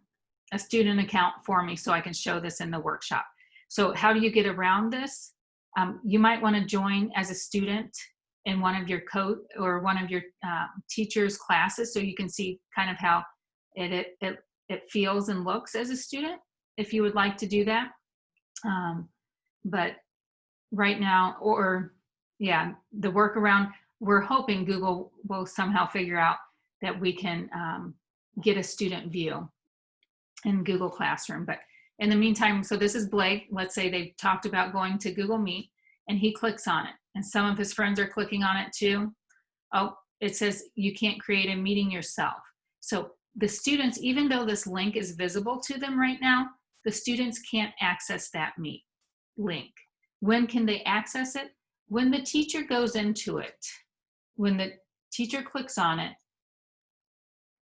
student account for me, so I can show this in the workshop. So how do you get around this? You might want to join as a student in one of your one of your teacher's classes, so you can see kind of how it feels and looks as a student, if you would like to do that. But right now, the workaround, we're hoping Google will somehow figure out that we can get a student view in Google Classroom. But in the meantime, so this is Blake. Let's say they've talked about going to Google Meet, and he clicks on it. And some of his friends are clicking on it too. Oh, it says you can't create a meeting yourself. So the students, even though this link is visible to them right now, the students can't access that Meet link. When can they access it? When the teacher goes into it. When the teacher clicks on it,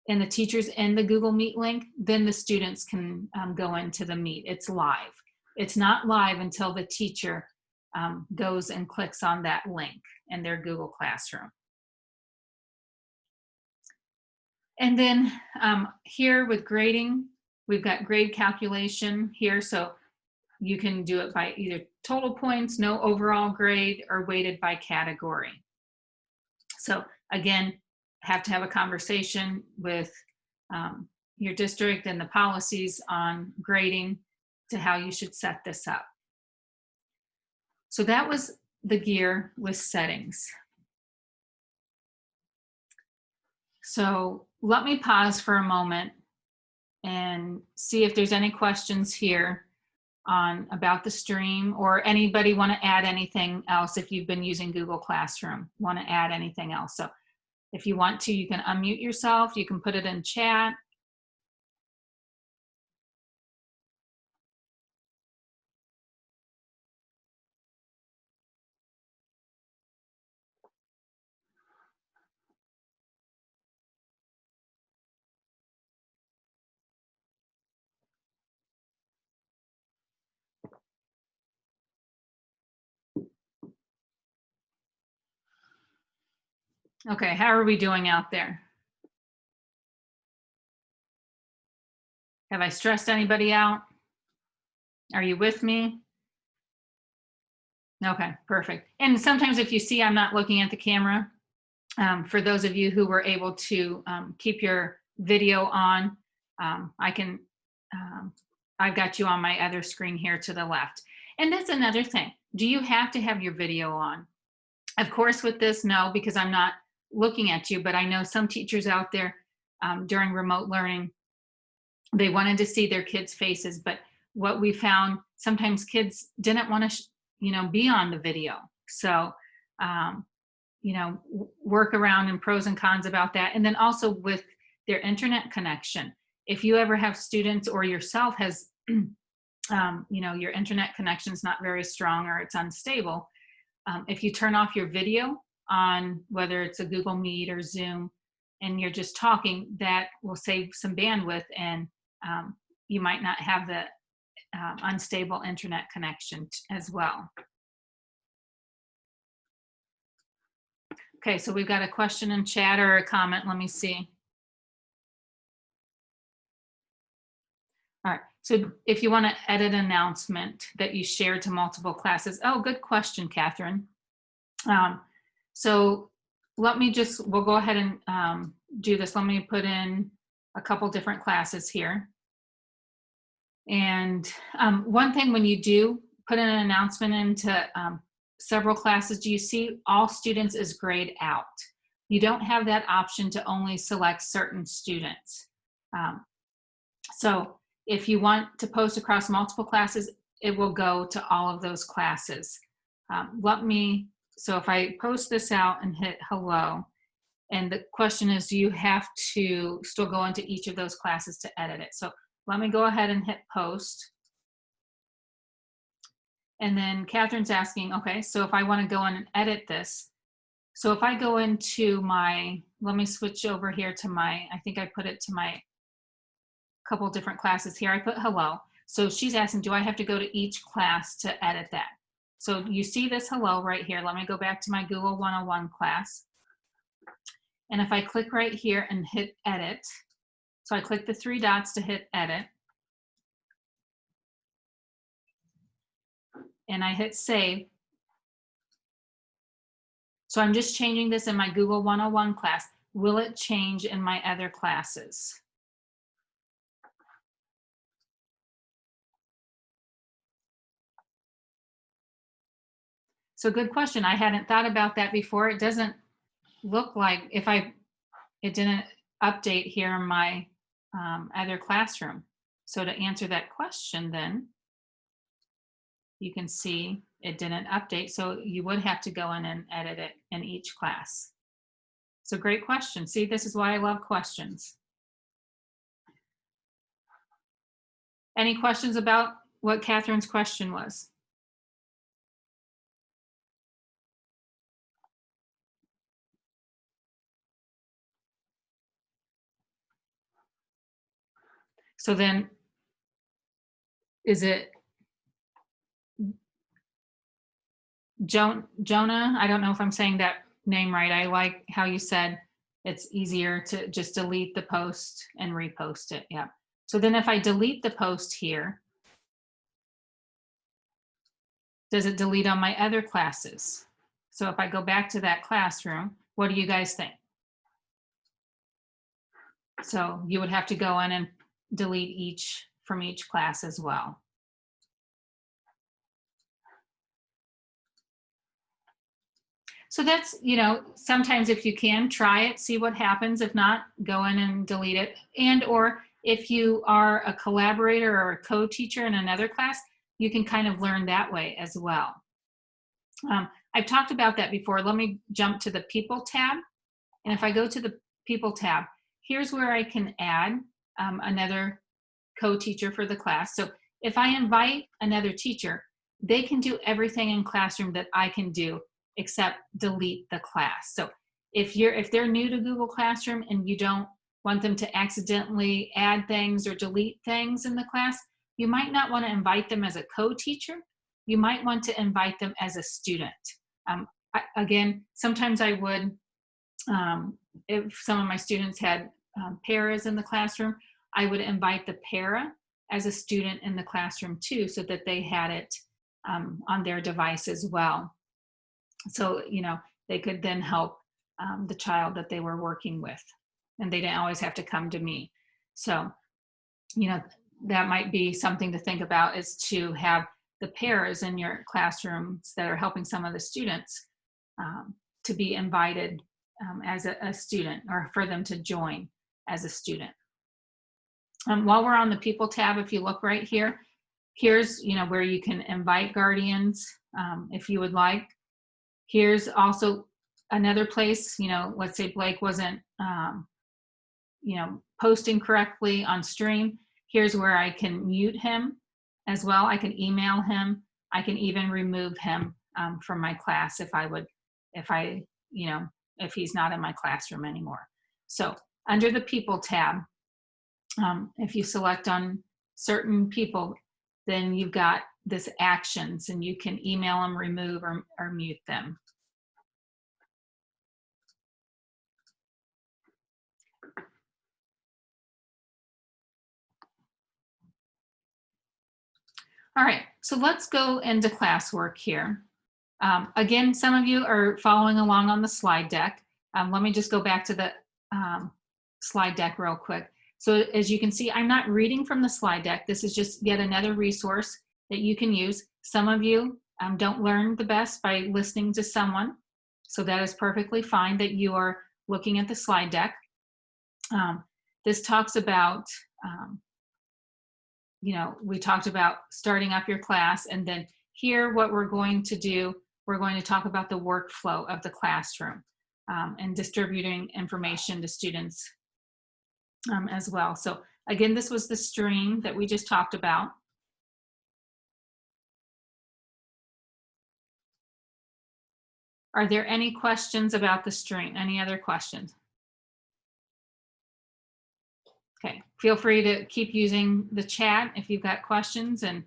and the teacher's in the Google Meet link, then the students can go into the Meet. It's live. It's not live until the teacher goes and clicks on that link in their Google Classroom. And then here with grading, we've got grade calculation here. So you can do it by either total points, no overall grade, or weighted by category. So again, have to have a conversation with your district and the policies on grading to how you should set this up. So that was the gear with settings. So let me pause for a moment and see if there's any questions here on about the stream, or anybody want to add anything else. If you've been using Google Classroom, want to add anything else. So if you want to, you can unmute yourself. You can put it in chat. Okay, how are we doing out there? Have I stressed anybody out? Are you with me? Okay, perfect. And sometimes if you see I'm not looking at the camera, for those of you who were able to keep your video on, I've got you on my other screen here to the left. And that's another thing. Do you have to have your video on? Of course, with this, no, because I'm not looking at you, but I know some teachers out there during remote learning, they wanted to see their kids' faces, but what we found, sometimes kids didn't want to, be on the video. So, work around and pros and cons about that. And then also with their internet connection, if you ever have students or yourself has, your internet connection is not very strong or it's unstable, if you turn off your video on whether it's a Google Meet or Zoom and you're just talking, that will save some bandwidth, and you might not have the unstable internet connection as well. Okay, so we've got a question in chat or a comment. Let me see. All right, so if you want to edit an announcement that you share to multiple classes. Oh, good question, Catherine. So we'll go ahead and do this. Let me put in a couple different classes here. And one thing, when you do put in an announcement into several classes, do you see all students is grayed out? You don't have that option to only select certain students. So if you want to post across multiple classes, it will go to all of those classes. So if I post this out and hit hello, and the question is, do you have to still go into each of those classes to edit it? So let me go ahead and hit post. And then Catherine's asking, okay, so if I want to go in and edit this, so if I go into let me switch over here to I think I put it to my couple different classes here. I put hello. So she's asking, do I have to go to each class to edit that? So you see this hello right here. Let me go back to my Google 101 class. And if I click right here and hit edit, so I click the three dots to hit edit, and I hit save. So I'm just changing this in my Google 101 class. Will it change in my other classes? So good question. I hadn't thought about that before. It doesn't look like it didn't update here in my other classroom. So to answer that question then, you can see it didn't update. So you would have to go in and edit it in each class. So great question. See, this is why I love questions. Any questions about what Catherine's question was? So then, is it Jonah? I don't know if I'm saying that name right. I like how you said it's easier to just delete the post and repost it. Yeah. So then if I delete the post here, does it delete on my other classes? So if I go back to that classroom, what do you guys think? So you would have to go in and delete each from each class as well. So that's, sometimes if you can, try it, see what happens. If not, go in and delete it. And or if you are a collaborator or a co-teacher in another class, you can kind of learn that way as well. I've talked about that before. Let me jump to the People tab. And if I go to the People tab, here's where I can add another co-teacher for the class. So if I invite another teacher, they can do everything in Classroom that I can do except delete the class. So if they're new to Google Classroom and you don't want them to accidentally add things or delete things in the class, you might not want to invite them as a co-teacher. You might want to invite them as a student. Again, sometimes I would, if some of my students had paras in the classroom, I would invite the para as a student in the classroom too, so that they had it on their device as well. So, they could then help the child that they were working with, and they didn't always have to come to me. So, that might be something to think about, is to have the paras in your classrooms that are helping some of the students to be invited as a student, or for them to join as a student. While we're on the People tab, if you look right here, here's where you can invite guardians if you would like. Here's also another place, let's say Blake wasn't posting correctly on stream. Here's where I can mute him as well. I can email him. I can even remove him from my class if he's not in my classroom anymore. So under the People tab, if you select on certain people, then you've got this actions, and you can email them, remove, or mute them. All right, so let's go into classwork here. Again, some of you are following along on the slide deck. Let me just go back to the slide deck real quick. So as you can see, I'm not reading from the slide deck. This is just yet another resource that you can use. Some of you don't learn the best by listening to someone. So that is perfectly fine that you are looking at the slide deck. This talks about, we talked about starting up your class, and then here what we're going to do, we're going to talk about the workflow of the classroom and distributing information to students as well. So again, this was the stream that we just talked about. Are there any questions about the stream? Any other questions? Okay, feel free to keep using the chat if you've got questions, and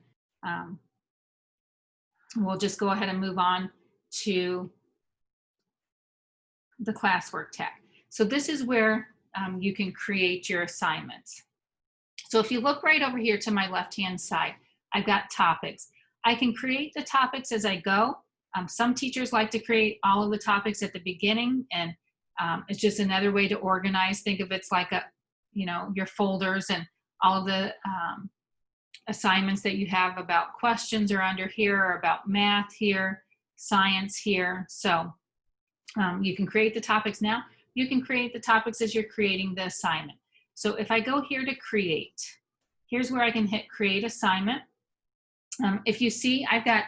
we'll just go ahead and move on to the classwork tab. So this is where you can create your assignments. So if you look right over here to my left-hand side, I've got topics. I can create the topics as I go. Some teachers like to create all of the topics at the beginning, and it's just another way to organize. Think of it's like your folders, and all of the assignments that you have about questions are under here, or about math here, science here. So you can create the topics now. You can create the topics as you're creating the assignment. So if I go here to create, here's where I can hit create assignment. If you see, I've got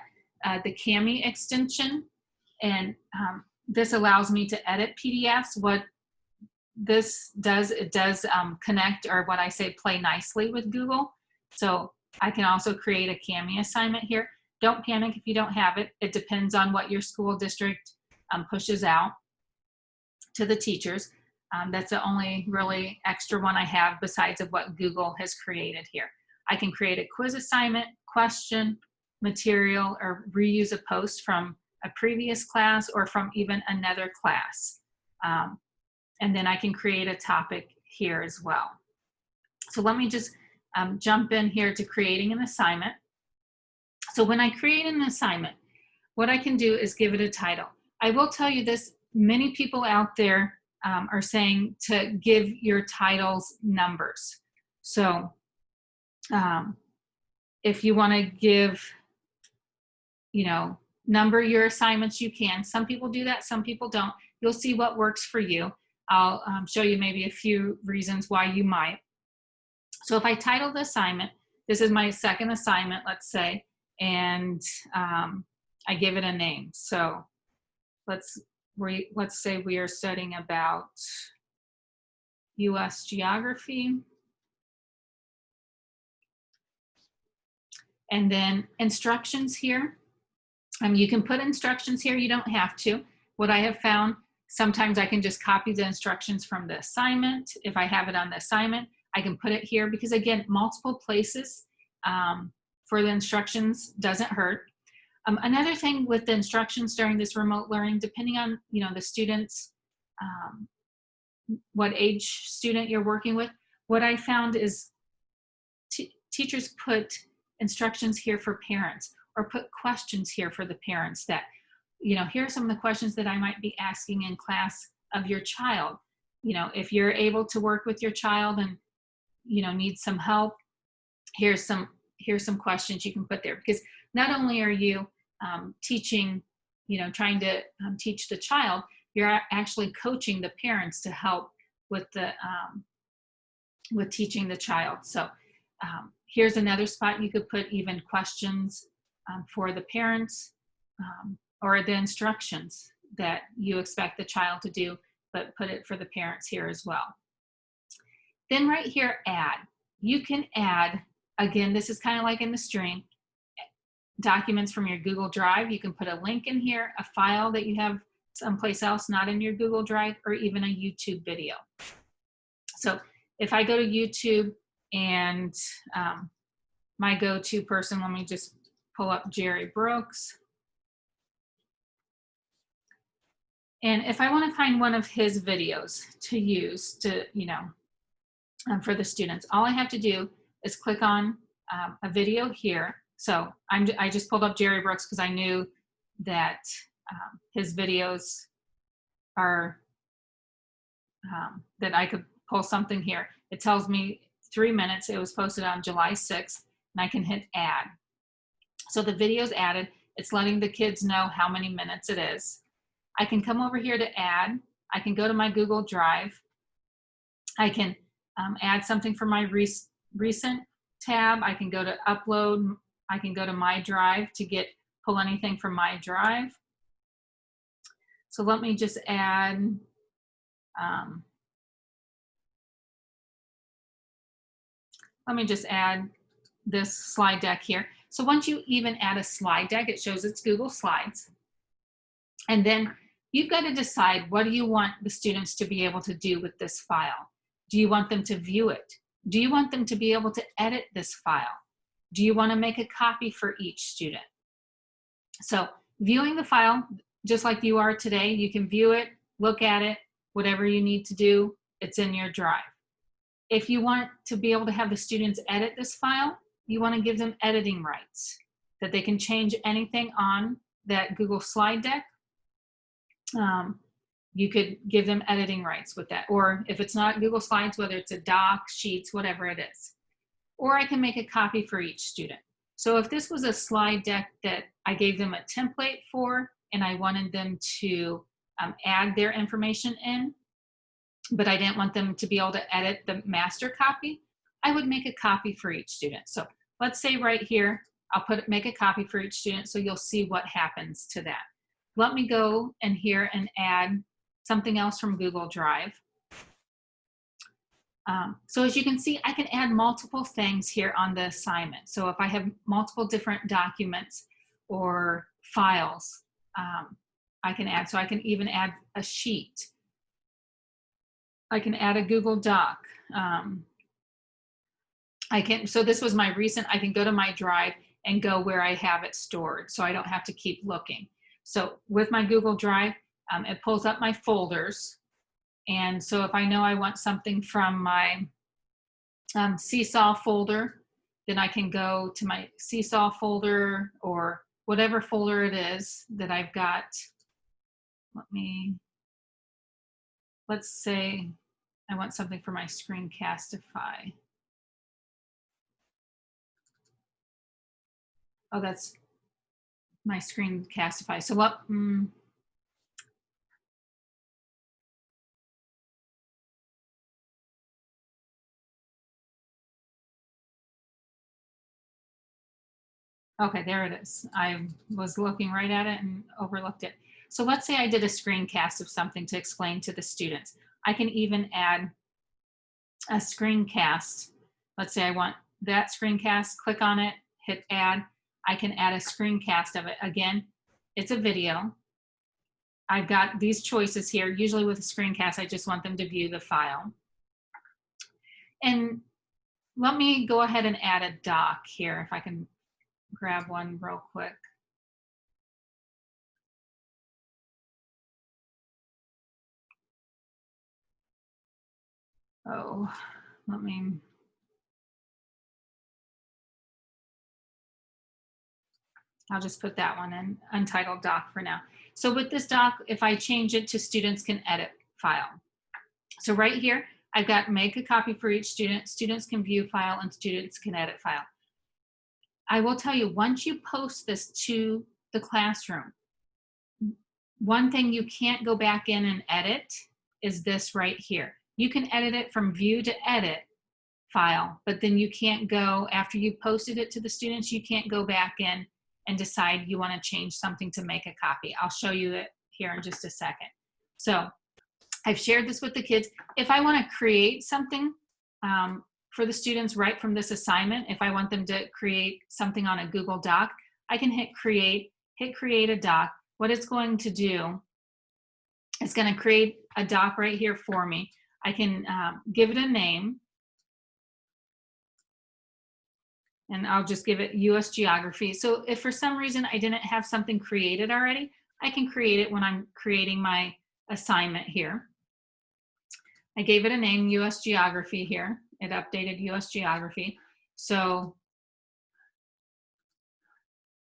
the Cami extension, and this allows me to edit PDFs. What this does, it does connect, or what I say, play nicely with Google. So I can also create a Cami assignment here. Don't panic if you don't have it. It depends on what your school district pushes out to the teachers. That's the only really extra one I have besides of what Google has created here. I can create a quiz assignment, question, material, or reuse a post from a previous class or from even another class. And then I can create a topic here as well. So let me just jump in here to creating an assignment. So when I create an assignment, what I can do is give it a title. I will tell you this, many people out there are saying to give your titles numbers. So if you want to give, number your assignments, you can. Some people do that, some people don't. You'll see what works for you. I'll show you maybe a few reasons why you might. So if I title the assignment, this is my second assignment, let's say, and I give it a name. So let's say we are studying about U.S. geography. And then instructions here. You can put instructions here, you don't have to. What I have found, sometimes I can just copy the instructions from the assignment. If I have it on the assignment, I can put it here, because again, multiple places for the instructions doesn't hurt. Another thing with the instructions during this remote learning, depending on the students, what age student you're working with, what I found is teachers put instructions here for parents, or put questions here for the parents that, here are some of the questions that I might be asking in class of your child. If you're able to work with your child and, need some help, here's some questions you can put there, because not only are you teaching, trying to teach the child, you're actually coaching the parents to help with the with teaching the child. So here's another spot you could put even questions for the parents, or the instructions that you expect the child to do, but put it for the parents here as well. Then right here, add. You can add, again, this is kind of like in the stream, documents from your Google Drive. You can put a link in here, a file that you have someplace else, not in your Google Drive, or even a YouTube video. So if I go to YouTube and my go-to person, let me just pull up Jerry Brooks. And if I want to find one of his videos to use to, for the students, all I have to do is click on a video here. So I just pulled up Jerry Brooks because I knew that his videos are, that I could pull something here. It tells me 3 minutes. It was posted on July 6th, and I can hit add. So the video's added. It's letting the kids know how many minutes it is. I can come over here to add. I can go to my Google Drive. I can add something for my recent tab. I can go to upload. I can go to my drive to pull anything from my drive. So let me just add, this slide deck here. So once you even add a slide deck, it shows it's Google Slides. And then you've got to decide, what do you want the students to be able to do with this file? Do you want them to view it? Do you want them to be able to edit this file? Do you want to make a copy for each student? So viewing the file, just like you are today, you can view it, look at it, whatever you need to do, it's in your drive. If you want to be able to have the students edit this file, you want to give them editing rights, that they can change anything on that Google slide deck. You could give them editing rights with that. Or if it's not Google Slides, whether it's a doc, sheets, whatever it is. Or I can make a copy for each student. So if this was a slide deck that I gave them a template for and I wanted them to add their information in, but I didn't want them to be able to edit the master copy, I would make a copy for each student. So let's say right here, I'll make a copy for each student so you'll see what happens to that. Let me go in here and add something else from Google Drive. So as you can see, I can add multiple things here on the assignment. So if I have multiple different documents or files, I can add. So I can even add a sheet. I can add a Google Doc. So this was my recent, I can go to my Drive and go where I have it stored so I don't have to keep looking. So with my Google Drive, it pulls up my folders. And so if I know I want something from my Seesaw folder, then I can go to my Seesaw folder or whatever folder it is that I've got. Let's say I want something for my Screencastify. Oh, that's my Screencastify. So what? Okay, there it is. I was looking right at it and overlooked it. So let's say I did a screencast of something to explain to the students. I can even add a screencast. Let's say I want that screencast, click on it, hit add. I can add a screencast of it. Again, it's a video. I've got these choices here. Usually with a screencast, I just want them to view the file. And let me go ahead and add a doc here if I can grab one real quick. Oh, I'll just put that one in, Untitled Doc for now. So with this doc, if I change it to students can edit file. So right here, I've got make a copy for each student, students can view file, and students can edit file. I will tell you, once you post this to the classroom, one thing you can't go back in and edit is this right here. You can edit it from view to edit file, but then you can't go, after you posted it to the students, you can't go back in and decide you want to change something to make a copy. I'll show you it here in just a second. So I've shared this with the kids. If I want to create something for the students right from this assignment, if I want them to create something on a Google Doc, I can hit create a doc. What it's going to do, it's going to create a doc right here for me. I can give it a name. And I'll just give it US Geography. So if for some reason I didn't have something created already, I can create it when I'm creating my assignment here. I gave it a name, US Geography here. It updated US Geography. So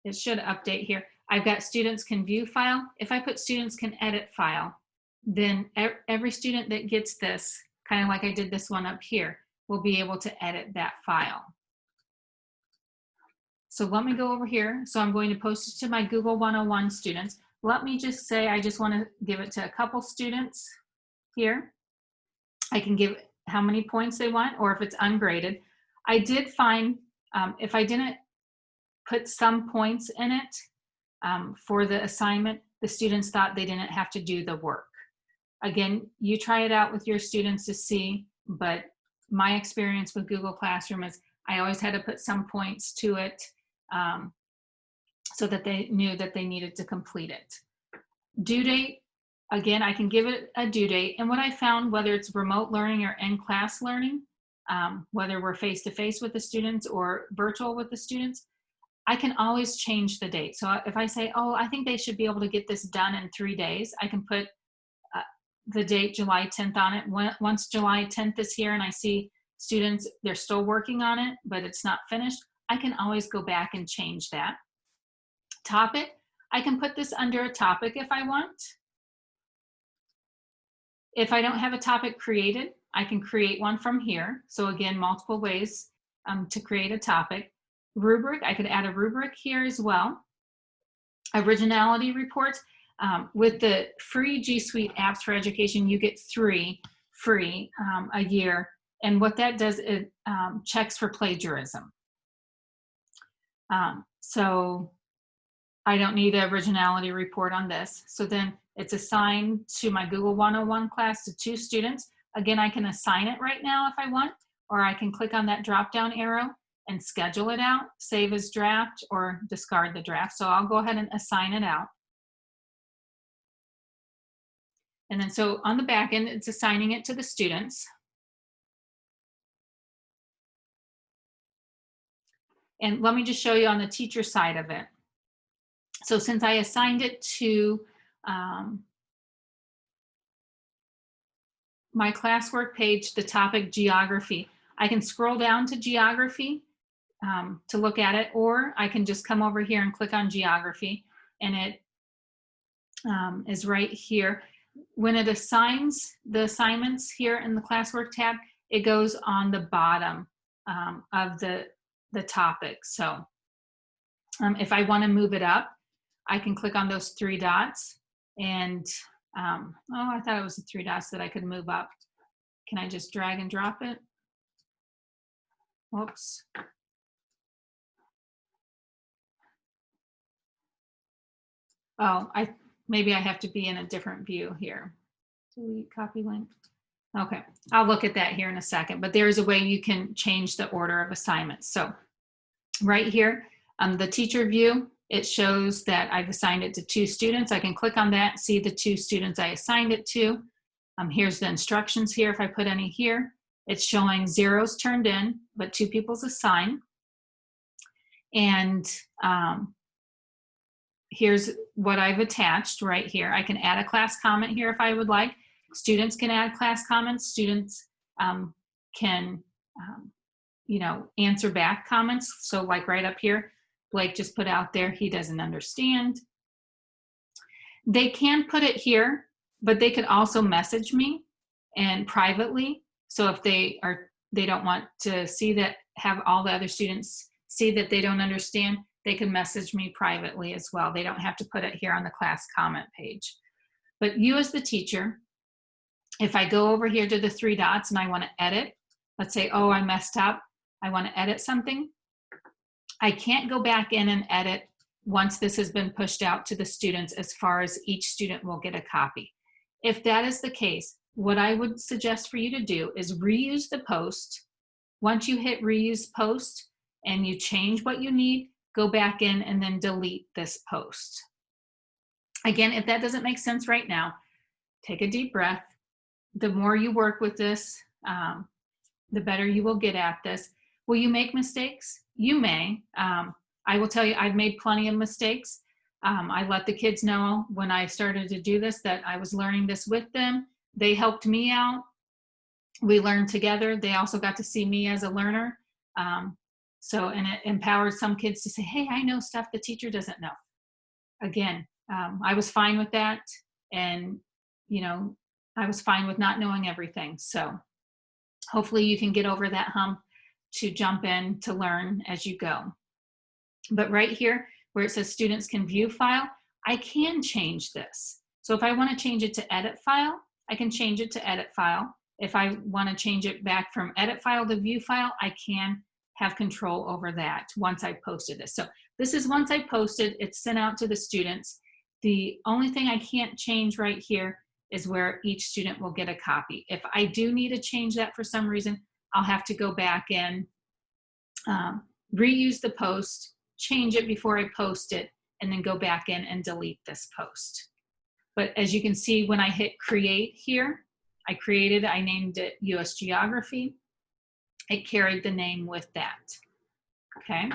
it should update here. I've got students can view file. If I put students can edit file, then every student that gets this, kind of like I did this one up here, will be able to edit that file. So let me go over here. So I'm going to post it to my Google 101 students. Let me just say I just want to give it to a couple students here. I can give how many points they want, or if it's ungraded. I did find if I didn't put some points in it for the assignment, the students thought they didn't have to do the work. Again, you try it out with your students to see, but my experience with Google Classroom is I always had to put some points to it so that they knew that they needed to complete it. Due date, again, I can give it a due date. And what I found, whether it's remote learning or in-class learning, whether we're face-to-face with the students or virtual with the students, I can always change the date. So if I say, oh, I think they should be able to get this done in 3 days, I can put the date July 10th on it. Once July 10th is here and I see students, they're still working on it, but it's not finished, I can always go back and change that. Topic, I can put this under a topic if I want. If I don't have a topic created, I can create one from here. So again, multiple ways to create a topic. Rubric, I could add a rubric here as well. Originality reports. With the free G Suite apps for education, you get 3 free a year. And what that does, it checks for plagiarism. So I don't need an originality report on this. So then it's assigned to my Google 101 class to 2 students. Again, I can assign it right now if I want, or I can click on that drop-down arrow and schedule it out, save as draft, or discard the draft. So I'll go ahead and assign it out. And then so on the back end, it's assigning it to the students. And let me just show you on the teacher side of it. So since I assigned it to my classwork page, the topic geography, I can scroll down to geography to look at it, or I can just come over here and click on geography, and it is right here. When it assigns the assignments here in the classwork tab, it goes on the bottom of the topic. So if I want to move it up, I can click on those 3 dots and oh, I thought it was the 3 dots that I could move up. Can I just drag and drop it? Whoops. Oh, maybe I have to be in a different view here. Delete copy link. Okay, I'll look at that here in a second, but there is a way you can change the order of assignments. So right here, the teacher view, it shows that I've assigned it to 2 students. I can click on that, see the 2 students I assigned it to. Here's the instructions here. If I put any here, it's showing 0s turned in, but 2 people's assigned. And here's what I've attached right here. I can add a class comment here if I would like. Students can add class comments. Students can, you know, answer back comments. So like right up here, Blake just put out there, he doesn't understand. They can put it here, but they could also message me and privately. So if they don't want to see that, have all the other students see that they don't understand, they can message me privately as well. They don't have to put it here on the class comment page. But you as the teacher, if I go over here to the 3 dots and I want to edit, let's say, oh, I messed up, I want to edit something, I can't go back in and edit once this has been pushed out to the students, as far as each student will get a copy. If that is the case, what I would suggest for you to do is reuse the post. Once you hit reuse post and you change what you need, go back in and then delete this post. Again, if that doesn't make sense right now, take a deep breath. The more you work with this, the better you will get at this. Will you make mistakes? You may. I will tell you, I've made plenty of mistakes. I let the kids know when I started to do this that I was learning this with them. They helped me out. We learned together. They also got to see me as a learner. And it empowered some kids to say, hey, I know stuff the teacher doesn't know. Again, I was fine with that. And, you know, I was fine with not knowing everything. So hopefully you can get over that hump to jump in to learn as you go. But right here where it says students can view file, I can change this. So if I want to change it to edit file, I can change it to edit file. If I want to change it back from edit file to view file, I can have control over that once I posted this. So this is once I posted, it's sent out to the students. The only thing I can't change right here is where each student will get a copy. If I do need to change that for some reason, I'll have to go back and reuse the post, change it before I post it, and then go back in and delete this post. But as you can see, when I hit create here, I named it US Geography. it carried the name with that. Okay.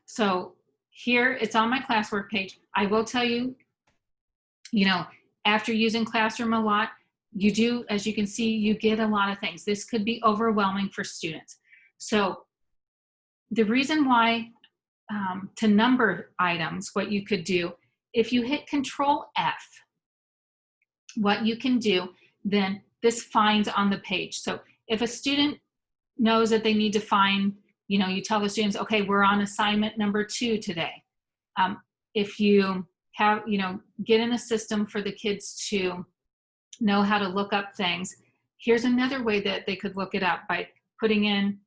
So here it's on my classwork page. I will tell you, after using Classroom a lot, you do, as you can see, you get a lot of things. This could be overwhelming for students. So the reason why to number items, what you could do, if you hit Control F, what you can do, then this finds on the page. So if a student knows that they need to find, you tell the students, okay, we're on assignment number 2 today. If you have, get in a system for the kids to know how to look up things, here's another way that they could look it up by putting in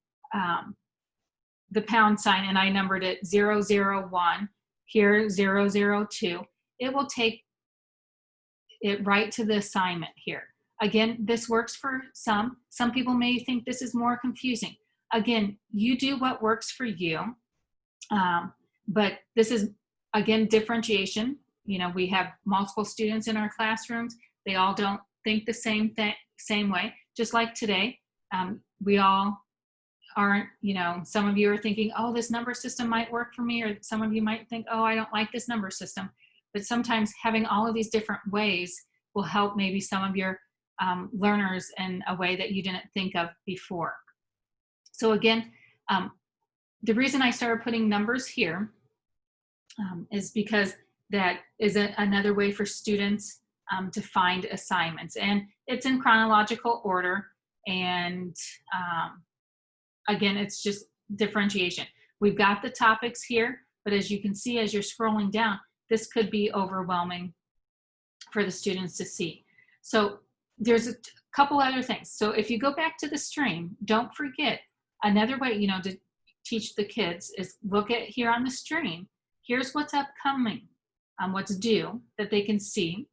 the pound sign, and I numbered it 001, here 002. It will take it right to the assignment here. Again, this works for some. Some people may think this is more confusing. Again, you do what works for you, but this is, again, differentiation. We have multiple students in our classrooms. They all don't think the same way. Just like today, we all aren't, some of you are thinking, oh, this number system might work for me, or some of you might think, oh, I don't like this number system. But sometimes having all of these different ways will help maybe some of your learners in a way that you didn't think of before. So again, the reason I started putting numbers here is because that is another way for students to find assignments. And it's in chronological order. And again, it's just differentiation. We've got the topics here, but as you can see, as you're scrolling down, this could be overwhelming for the students to see. So there's a couple other things. So if you go back to the stream, don't forget, another way, to teach the kids is look at here on the stream. Here's what's upcoming, what's due that they can see.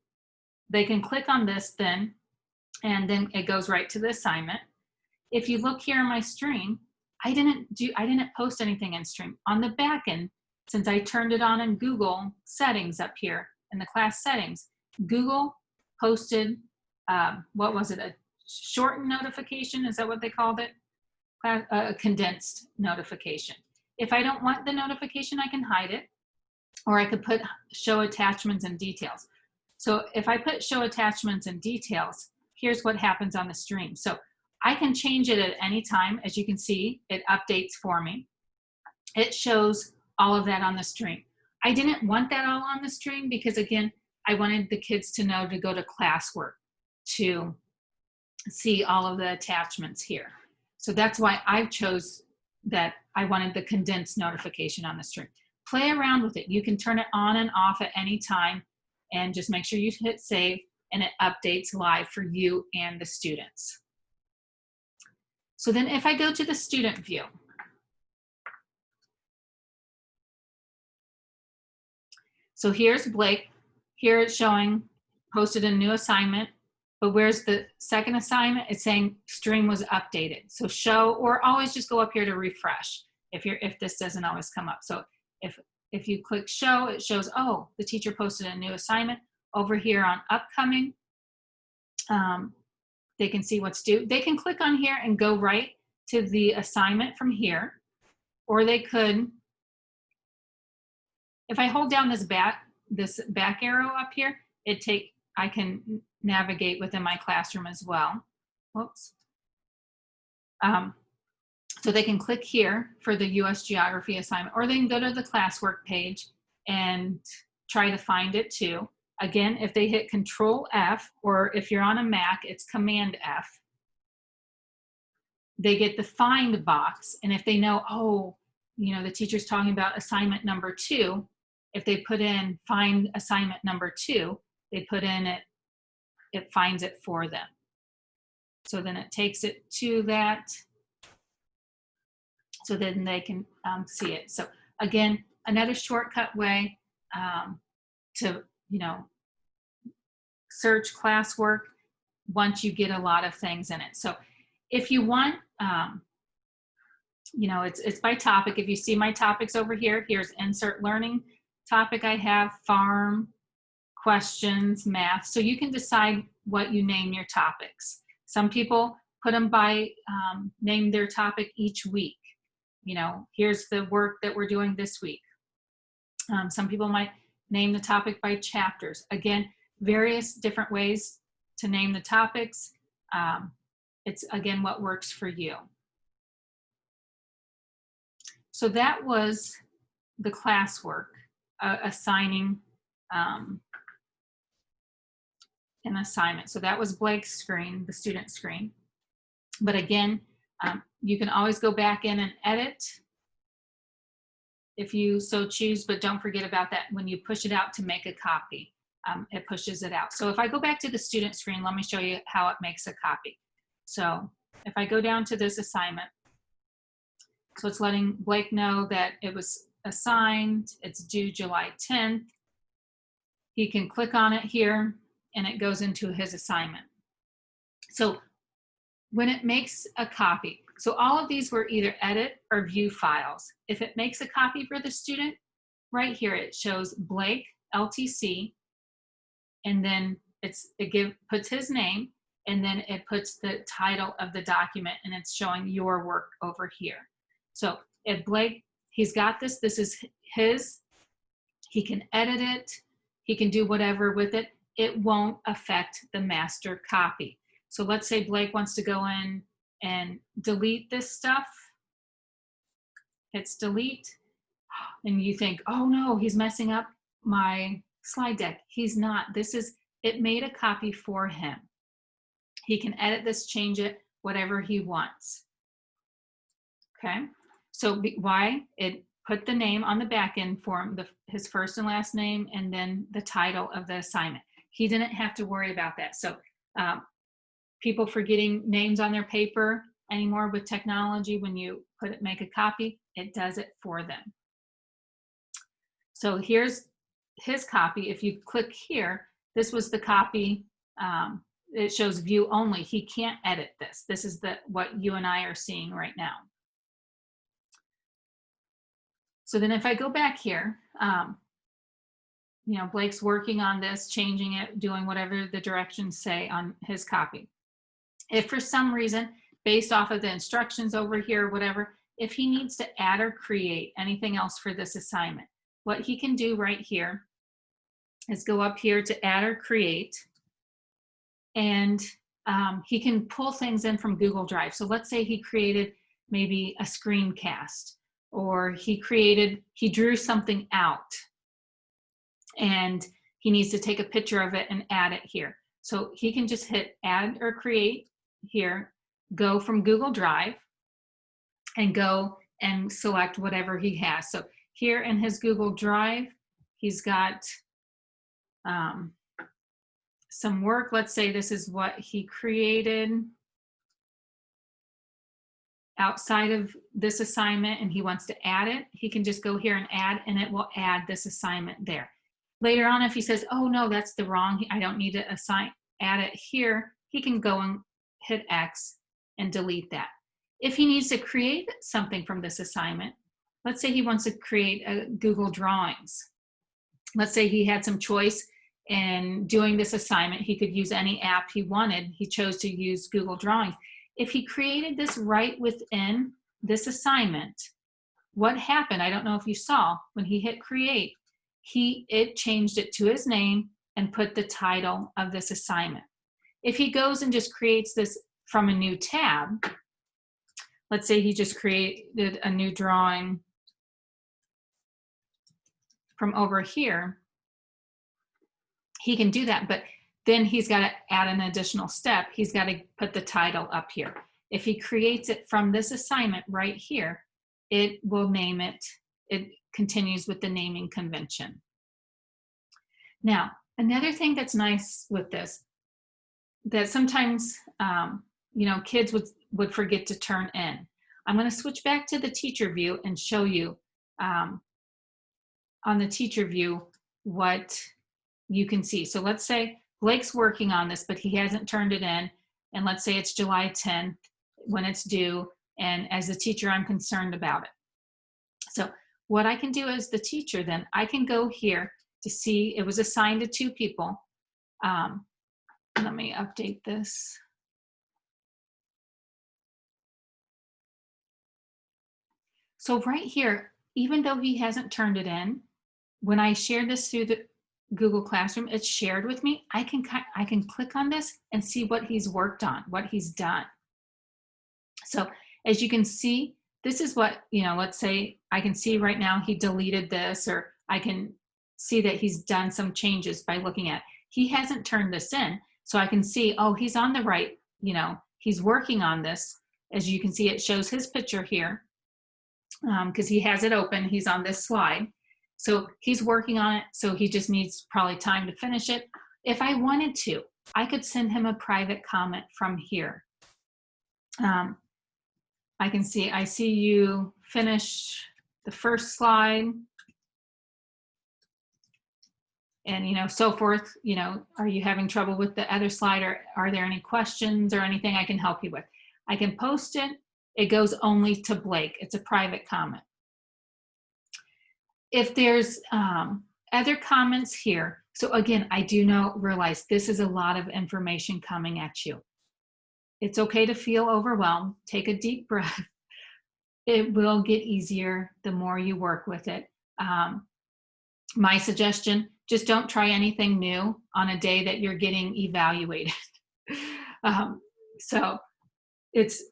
They can click on this then, and then it goes right to the assignment. If you look here on my stream, I didn't post anything in stream. On the back end, since I turned it on in Google settings up here in the class settings, Google posted, what was it, a shortened notification? Is that what they called it? A condensed notification. If I don't want the notification, I can hide it, or I could put show attachments and details. So if I put show attachments and details, here's what happens on the stream. So I can change it at any time. As you can see, it updates for me. It shows all of that on the stream. I didn't want that all on the stream because, again, I wanted the kids to know to go to classwork to see all of the attachments here. So that's why I chose that. I wanted the condensed notification on the stream. Play around with it. You can turn it on and off at any time, and just make sure you hit save, and it updates live for you and the students. So then if I go to the student view, so here's Blake. Here it's showing posted a new assignment, but where's the second assignment? It's saying stream was updated. So show, or always just go up here to refresh if this doesn't always come up. So if you click show, it shows, oh, the teacher posted a new assignment. Over here on upcoming, they can see what's due. They can click on here and go right to the assignment from here, or they could, if I hold down this back arrow up here, I can navigate within my classroom as well. Whoops. So they can click here for the US Geography assignment, or they can go to the classwork page and try to find it too. Again, if they hit Control F, or if you're on a Mac, it's Command F, they get the find box. And if they know, oh, the teacher's talking about assignment number 2, if they put in find assignment number 2, they put in it finds it for them. So then it takes it to that, so then they can see it. So again, another shortcut way to, search classwork once you get a lot of things in it. So if you want, it's by topic. If you see my topics over here, here's insert learning topic. I have farm, questions, math. So you can decide what you name your topics. Some people put them by, name their topic each week. You know, here's the work that we're doing this week. Some people might name the topic by chapters. Again, various different ways to name the topics. It's, again, what works for you. So that was the classwork, assigning an assignment. So that was Blake's screen, the student screen. But again, you can always go back in and edit if you so choose, but don't forget about that when you push it out to make a copy. It pushes it out. So if I go back to the student screen, let me show you how it makes a copy. So if I go down to this assignment, so it's letting Blake know that it was assigned, it's due July 10th. He can click on it here and it goes into his assignment. So when it makes a copy, so all of these were either edit or view files. If it makes a copy for the student, right here it shows Blake LTC, and then puts his name, and then it puts the title of the document, and it's showing your work over here. So if Blake, he's got this is his, he can edit it, he can do whatever with it. It won't affect the master copy. So let's say Blake wants to go in and delete this stuff. Hits delete, and you think, oh no, he's messing up my slide deck. He's not. It made a copy for him. He can edit this, change it, whatever he wants. Okay, so why? It put the name on the back end form, his first and last name, and then the title of the assignment. He didn't have to worry about that. So people forgetting names on their paper anymore with technology, when you make a copy, it does it for them. So here's his copy. If you click here, this was the copy. It shows view only. He can't edit this. This is what you and I are seeing right now. So then if I go back here, you know, Blake's working on this, changing it, doing whatever the directions say on his copy. If for some reason, based off of the instructions over here, whatever, if he needs to add or create anything else for this assignment, what he can do right here is go up here to add or create, and he can pull things in from Google Drive. So let's say he created maybe a screencast, or he drew something out and he needs to take a picture of it and add it here. So he can just hit add or create here, go from Google Drive and go and select whatever he has. So here in his Google Drive, he's got some work. Let's say this is what he created outside of this assignment and he wants to add it. He can just go here and add, and it will add this assignment there. Later on, if he says, oh no, that's the wrong, I don't need to add it here, he can go and hit X and delete that. If he needs to create something from this assignment, let's say he wants to create a Google Drawings. Let's say he had some choice in doing this assignment. He could use any app he wanted. He chose to use Google Drawings. If he created this right within this assignment, what happened, I don't know if you saw, when he hit create, it changed it to his name and put the title of this assignment. If he goes and just creates this from a new tab, let's say he just created a new drawing from over here, he can do that, but then he's got to add an additional step. He's got to put the title up here. If he creates it from this assignment right here, it will name it. It continues with the naming convention. Now, another thing that's nice with this, that sometimes you know, kids would forget to turn in. I'm going to switch back to the teacher view and show you on the teacher view what you can see. So let's say Blake's working on this, but he hasn't turned it in. And let's say it's July 10th when it's due. And as a teacher, I'm concerned about it. So what I can do as the teacher, then I can go here to see it was assigned to 2 people. Let me update this. So right here, even though he hasn't turned it in, when I share this through the Google Classroom, it's shared with me. I can click on this and see what he's worked on, what he's done. So as you can see, this is what, let's say I can see right now he deleted this, or I can see that he's done some changes by looking at. He hasn't turned this in, so I can see, oh, he's on the right, he's working on this. As you can see, it shows his picture here because he has it open. He's on this slide. So he's working on it, so he just needs probably time to finish it. If I wanted to, I could send him a private comment from here. I see you finish the first slide, and so forth. Are you having trouble with the other slide, or are there any questions or anything I can help you with? I can post it. It goes only to Blake. It's a private comment. If there's other comments here, so again, I do realize this is a lot of information coming at you. It's okay to feel overwhelmed. Take a deep breath. It will get easier the more you work with it. My suggestion, just don't try anything new on a day that you're getting evaluated. So it's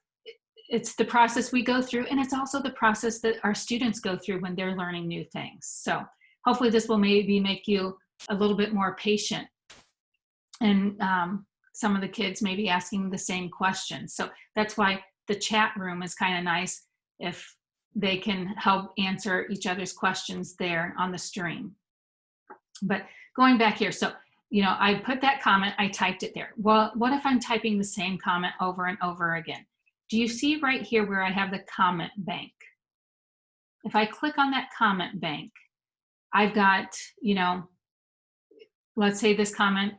the process we go through, and it's also the process that our students go through when they're learning new things. So hopefully this will maybe make you a little bit more patient. And some of the kids may be asking the same questions. So that's why the chat room is kind of nice, if they can help answer each other's questions there on the stream. But going back here, so I put that comment, I typed it there. Well, what if I'm typing the same comment over and over again? Do you see right here where I have the comment bank? If I click on that comment bank, I've got, let's say this comment,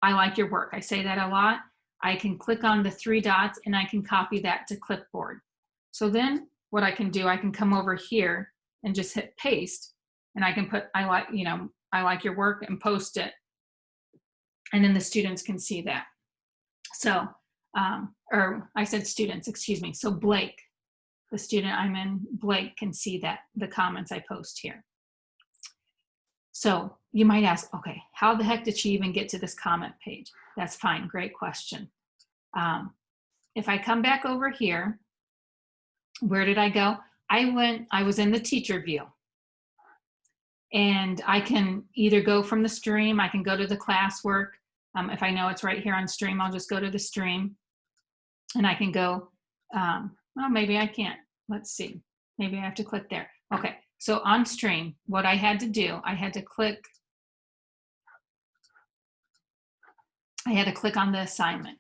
I like your work. I say that a lot. I can click on the 3 dots and I can copy that to clipboard. So then what I can do, I can come over here and just hit paste, and I can put, I like your work, and post it. And then the students can see that. So, or I said students, excuse me. So Blake, the student I'm in, Blake can see that, the comments I post here. So you might ask, okay, how the heck did she even get to this comment page? That's fine, great question. If I come back over here, where did I go? I was in the teacher view. And I can either go from the stream, I can go to the classwork. If I know it's right here on stream, I'll just go to the stream. And I can go, well, maybe I can't. Let's see. Maybe I have to click there. Okay, so on stream, what I had to do, I had to click on the assignment.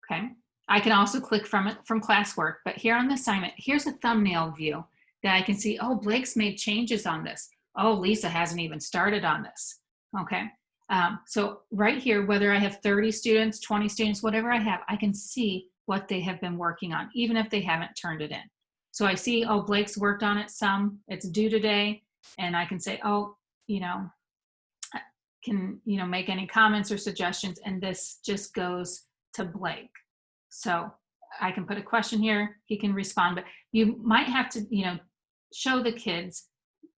Okay, I can also click from classwork, but here on the assignment, here's a thumbnail view that I can see, oh, Blake's made changes on this. Oh, Lisa hasn't even started on this. Okay, so right here, whether I have 30 students, 20 students, whatever I have, I can see what they have been working on, even if they haven't turned it in. So I see, oh, Blake's worked on it some, it's due today, and I can say, oh, can make any comments or suggestions, and this just goes to Blake. So I can put a question here, he can respond, but you might have to, show the kids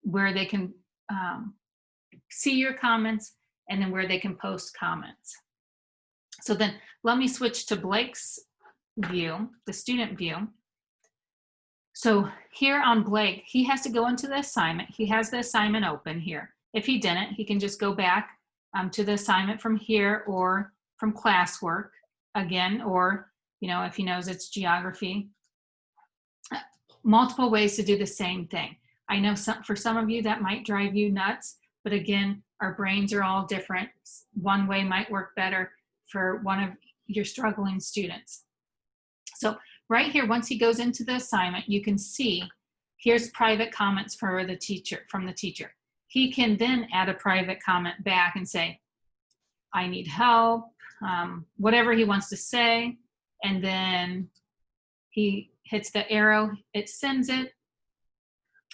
where they can see your comments, and then where they can post comments. So then let me switch to Blake's view, the student view. So here on Blake, he has to go into the assignment. He has the assignment open here. If he didn't, he can just go back to the assignment from here, or from classwork again, or if he knows it's geography. Multiple ways to do the same thing. I know for some of you that might drive you nuts, but again, our brains are all different. One way might work better for one of your struggling students. So right here, once he goes into the assignment, you can see here's private comments for the teacher, from the teacher. He can then add a private comment back and say, I need help, whatever he wants to say. And then he hits the arrow, it sends it,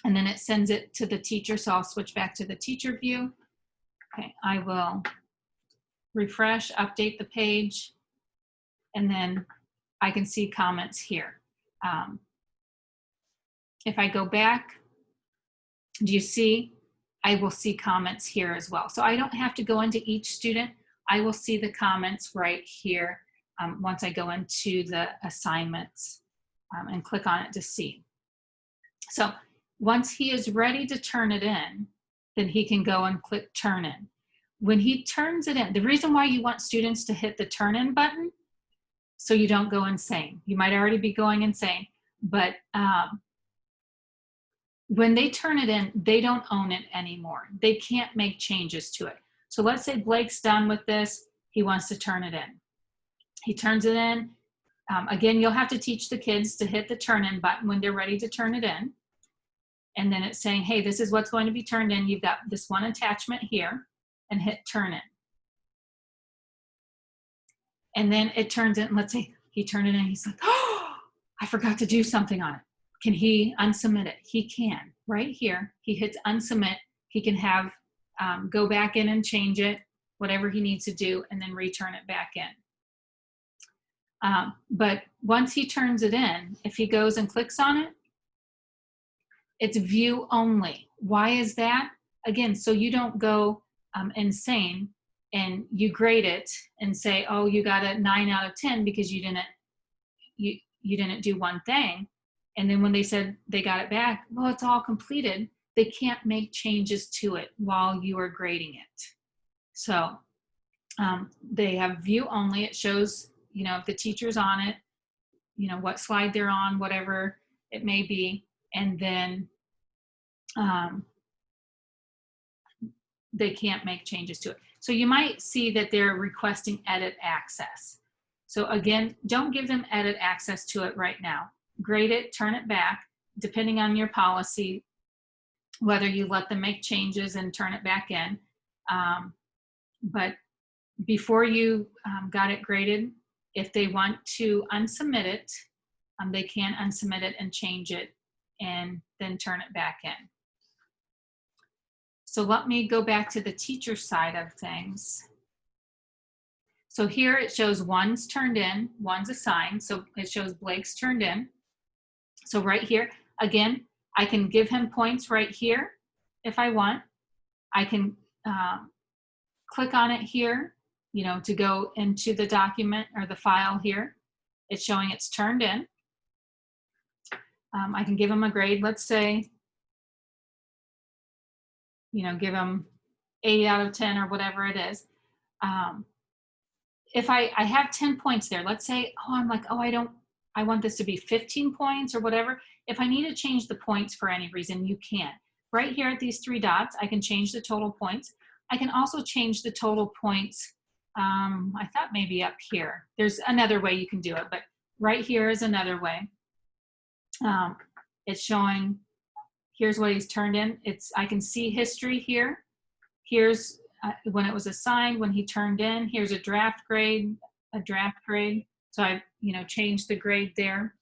and then it sends it to the teacher. So I'll switch back to the teacher view. Okay, I will refresh, update the page, and then I can see comments here. if I go back, do you see? I will see comments here as well. So I don't have to go into each student. I will see the comments right here once I go into the assignments and click on it to see. So once he is ready to turn it in, then he can go and click turn in. When he turns it in, the reason why you want students to hit the turn in button, so you don't go insane. You might already be going insane, but when they turn it in, they don't own it anymore. They can't make changes to it. So let's say Blake's done with this. He wants to turn it in. He turns it in. Again, you'll have to teach the kids to hit the turn in button when they're ready to turn it in. And then it's saying, hey, this is what's going to be turned in. You've got this one attachment here, and hit turn in. And then it turns in, let's say he turned it in, he's like, oh, I forgot to do something on it. Can he unsubmit it? He can, right here. He hits unsubmit. He can have, go back in and change it, whatever he needs to do, and then return it back in. But once he turns it in, if he goes and clicks on it, it's view only. Why is that? Again, so you don't go insane and you grade it and say, oh, you got a 9 out of 10 because you didn't do one thing. And then when they said they got it back, well, it's all completed. They can't make changes to it while you are grading it. So they have view only. It shows, you know, if the teacher's on it, you know, what slide they're on, whatever it may be. And then they can't make changes to it. So you might see that they're requesting edit access. So again, don't give them edit access to it right now. Grade it, turn it back, depending on your policy, whether you let them make changes and turn it back in. But before you got it graded, if they want to unsubmit it, they can unsubmit it and change it and then turn it back in. So let me go back to the teacher side of things. So here it shows one's turned in, one's assigned. So it shows Blake's turned in. So right here, again, I can give him points right here if I want. I can click on it here, you know, to go into the document or the file here. It's showing it's turned in. I can give him a grade, let's say, you know, give him 8 out of 10 or whatever it is. If I have 10 points there, let's say, oh, I'm like, oh, I want this to be 15 points or whatever. If I need to change the points for any reason, you can. Right here at these 3 dots, I can change the total points. I can also change the total points. I thought maybe up here. There's another way you can do it, but right here is another way. It's showing, here's what he's turned in. I can see history here. Here's when it was assigned, when he turned in. Here's a draft grade. So I, you know, changed the grade there.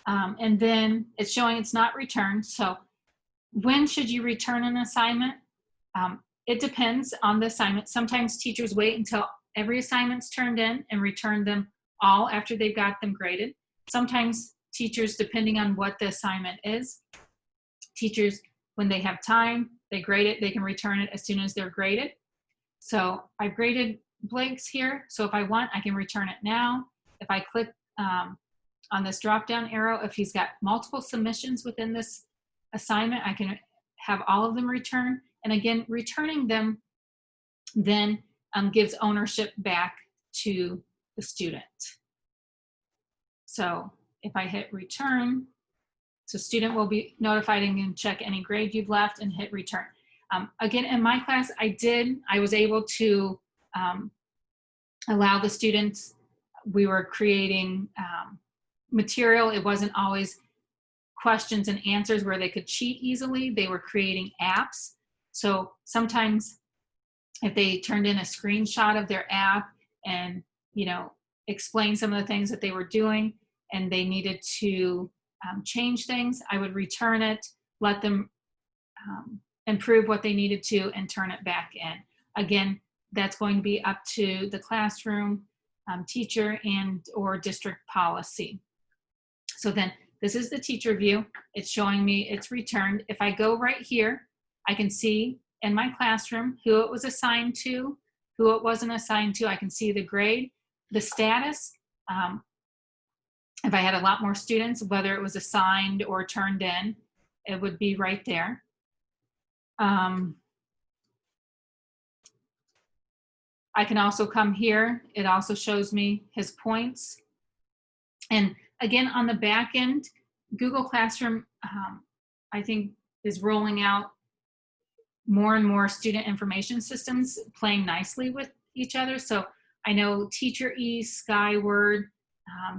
And then it's showing it's not returned. So when should you return an assignment? It depends on the assignment. Sometimes teachers wait until every assignment's turned in and return them all after they've got them graded. Sometimes teachers, depending on what the assignment is, teachers, when they have time, they grade it, they can return it as soon as they're graded. So I've graded Blake's here. So if I want, I can return it now. If I click on this drop-down arrow, if he's got multiple submissions within this assignment, I can have all of them return. And again, returning them then gives ownership back to the student. So if I hit return, so student will be notified and can check any grade you've left and hit return. Again, in my class, I was able to allow the students, we were creating material. It wasn't always questions and answers where they could cheat easily. They were creating apps. So sometimes if they turned in a screenshot of their app and, you know, explain some of the things that they were doing and they needed to change things, I would return it, let them improve what they needed to, and turn it back in. Again, that's going to be up to the classroom, teacher, and or district policy. So then this is the teacher view. It's showing me it's returned. If I go right here, I can see in my classroom who it was assigned to, who it wasn't assigned to. I can see the grade, the status. If I had a lot more students, whether it was assigned or turned in, it would be right there. I can also come here. It also shows me his points. And again, on the back end, Google Classroom, I think, is rolling out more and more student information systems playing nicely with each other. So I know TeacherE, Skyward,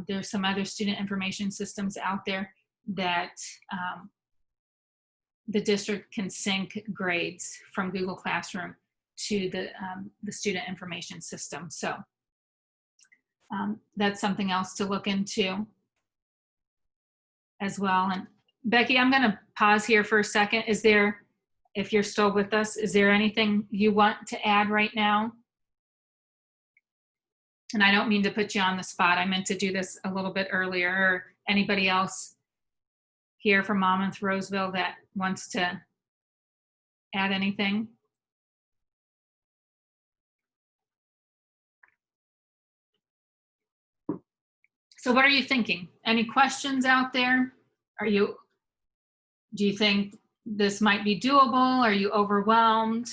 there's some other student information systems out there that the district can sync grades from Google Classroom to the student information system. So that's something else to look into as well. And Becky, I'm gonna pause here for a second. Is there, if you're still with us, is there anything you want to add right now? And I don't mean to put you on the spot. I meant to do this a little bit earlier. Or anybody else here from Monmouth-Roseville that wants to add anything? So what are you thinking? Any questions out there? Do you think this might be doable? Are you overwhelmed?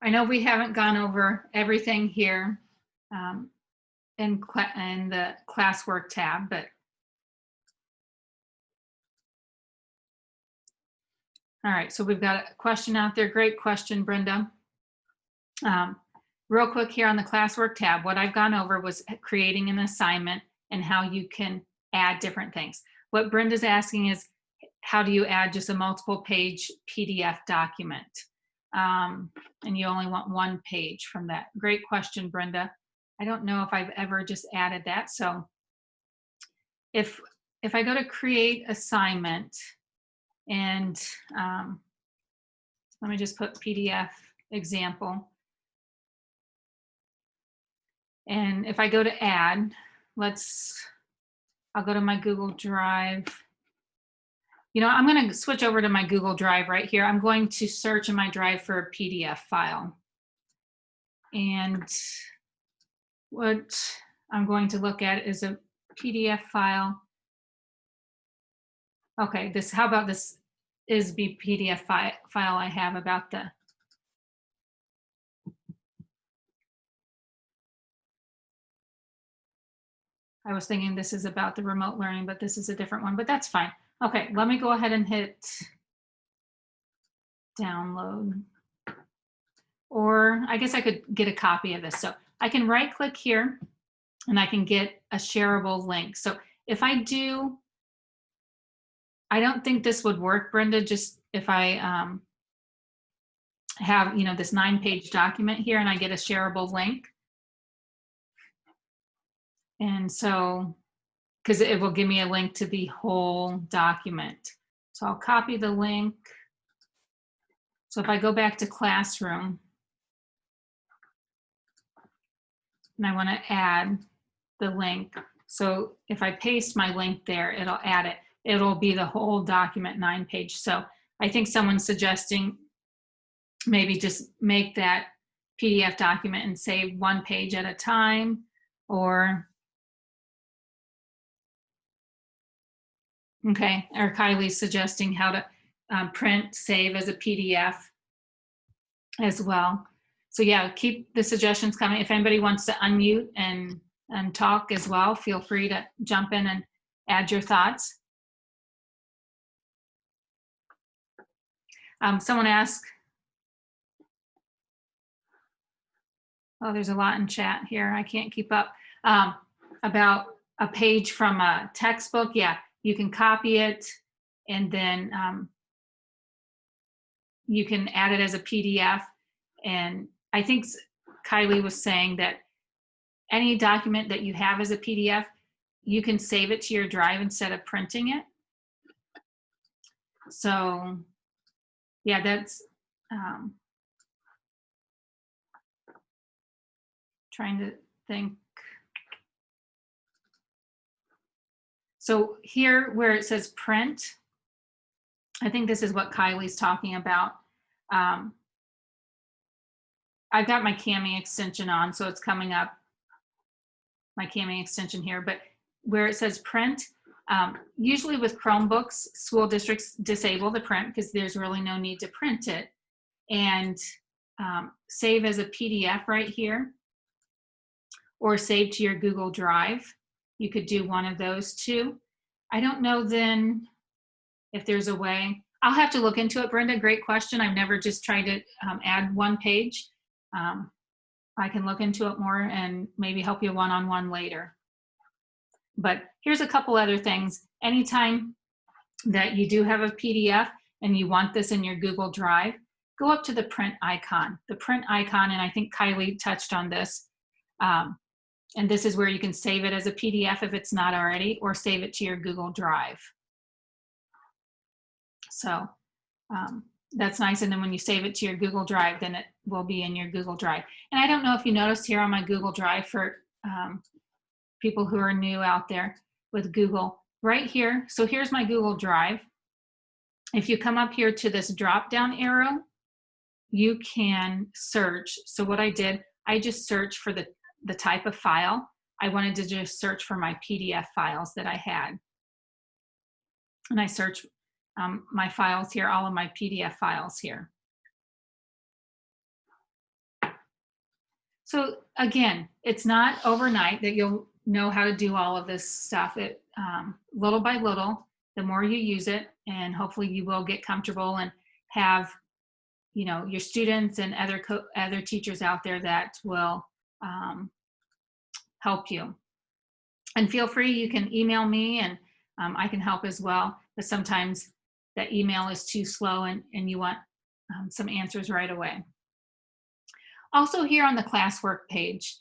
I know we haven't gone over everything here in the classwork tab, but all right, so we've got a question out there. Great question, Brenda. Real quick here on the classwork tab, what I've gone over was creating an assignment and how you can add different things. What Brenda's asking is, how do you add just a multiple page PDF document? And you only want one page from that. Great question, Brenda. I don't know if I've ever just added that. So if I go to create assignment and let me just put PDF example. And if I go to add, I'll go to my Google Drive. You know, I'm going to switch over to my Google Drive right here. I'm going to search in my Drive for a PDF file. And what I'm going to look at is a PDF file. Okay, how about this is the PDF file I have about the I was thinking this is about the remote learning, but this is a different one, but that's fine. Okay, let me go ahead and hit download. Or I guess I could get a copy of this. So I can right click here and I can get a shareable link. So if I do, I don't think this would work, Brenda, just if I have, you know, this 9-page document here and I get a shareable link. And so, because it will give me a link to the whole document. So I'll copy the link. So if I go back to Classroom and I want to add the link, so if I paste my link there, it'll add it. It'll be the whole document 9-page. So I think someone's suggesting maybe just make that PDF document and save 1 page at a time, or okay, or Kylie's suggesting how to print, save as a PDF as well. So yeah, keep the suggestions coming. If anybody wants to unmute and talk as well, feel free to jump in and add your thoughts. Someone asked, oh, there's a lot in chat here. I can't keep up. About a page from a textbook. Yeah, you can copy it and then you can add it as a PDF and I think Kylie was saying that any document that you have as a PDF, you can save it to your drive instead of printing it. So yeah, that's trying to think. So here where it says print, I think this is what Kylie's talking about. I've got my Cami extension on, so it's coming up, my Cami extension here, but where it says print, usually with Chromebooks, school districts disable the print because there's really no need to print it, and save as a PDF right here, or save to your Google Drive. You could do one of those two. I don't know then if there's a way. I'll have to look into it, Brenda. Great question. I've never just tried to add one page. I can look into it more and maybe help you one-on-one later. But here's a couple other things. Anytime that you do have a PDF and you want this in your Google Drive, go up to the print icon. The print icon, and I think Kylie touched on this, and this is where you can save it as a PDF if it's not already, or save it to your Google Drive. So that's nice. And then when you save it to your Google Drive, then it will be in your Google Drive. And I don't know if you noticed here on my Google Drive, for people who are new out there with Google, right here. So here's my Google Drive. If you come up here to this drop down arrow, you can search. So what I did, I just searched for the type of file. I wanted to just search for my PDF files that I had. And I searched my files here, all of my PDF files here. So again, it's not overnight that you'll know how to do all of this stuff. It little by little, the more you use it, and hopefully you will get comfortable and have, you know, your students and other teachers out there that will help you. And feel free, you can email me, and I can help as well. But sometimes that email is too slow and you want some answers right away. Also here on the classwork page,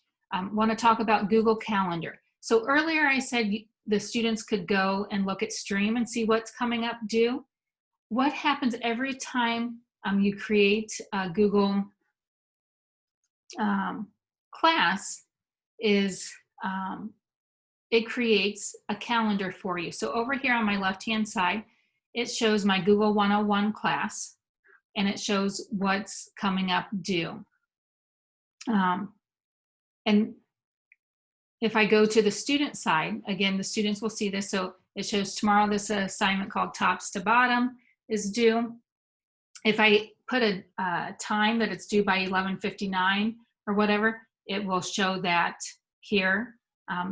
want to talk about Google Calendar. So earlier I said the students could go and look at Stream and see what's coming up due. What happens every time you create a Google class is it creates a calendar for you. So over here on my left-hand side, it shows my Google 101 class, and it shows what's coming up due. And if I go to the student side, again, the students will see this. So it shows tomorrow this assignment called Tops to Bottom is due. If I put a time that it's due by 11:59 or whatever, it will show that here,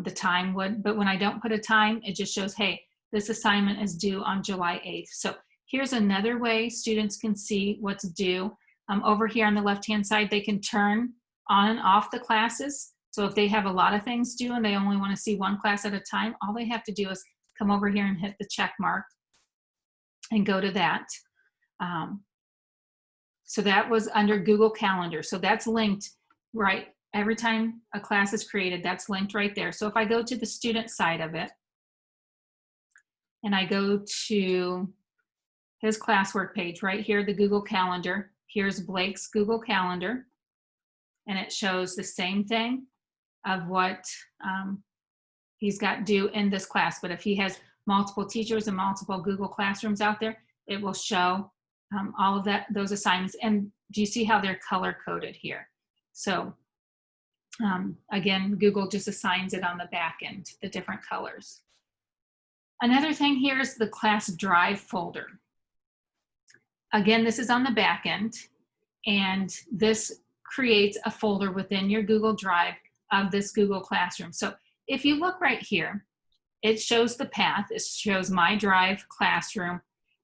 the time would. But when I don't put a time, it just shows, hey, this assignment is due on July 8th. So here's another way students can see what's due. Over here on the left-hand side, they can turn on and off the classes. So if they have a lot of things due and they only want to see one class at a time, all they have to do is come over here and hit the check mark and go to that. So that was under Google Calendar. So that's linked, right? Every time a class is created, that's linked right there. So if I go to the student side of it, and I go to his classwork page, right here, the Google Calendar, here's Blake's Google Calendar, and it shows the same thing of what he's got due in this class. But if he has multiple teachers and multiple Google Classrooms out there, it will show all of those assignments. And do you see how they're color coded here? So again, Google just assigns it on the back end, the different colors. Another thing here is the class drive folder. Again, this is on the back end, and this creates a folder within your Google Drive of this Google Classroom. So if you look right here, it shows the path. It shows My Drive Classroom,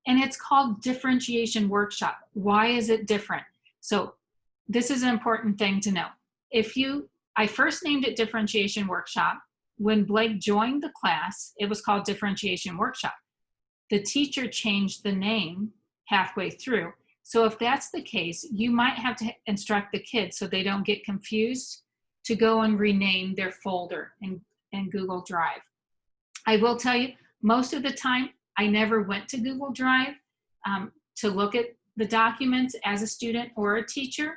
and it's called Differentiation Workshop. Why is it different? So this is an important thing to know. I first named it Differentiation Workshop. When Blake joined the class, it was called Differentiation Workshop. The teacher changed the name halfway through. So if that's the case, you might have to instruct the kids so they don't get confused to go and rename their folder in Google Drive. I will tell you, most of the time, I never went to Google Drive to look at the documents as a student or a teacher.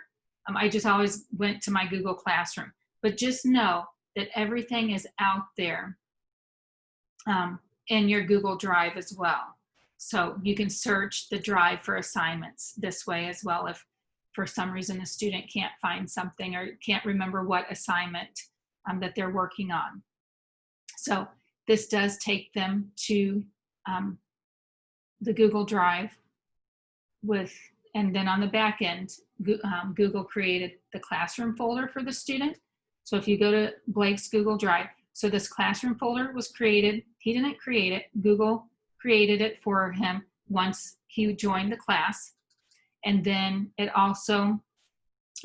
I just always went to my Google Classroom. But just know that everything is out there in your Google Drive as well. So you can search the drive for assignments this way as well if for some reason a student can't find something or can't remember what assignment that they're working on. So this does take them to the Google Drive and then on the back end, Google created the classroom folder for the student. So if you go to Blake's Google Drive, so this classroom folder was created. He didn't create it. Google created it for him once he joined the class. And then it also,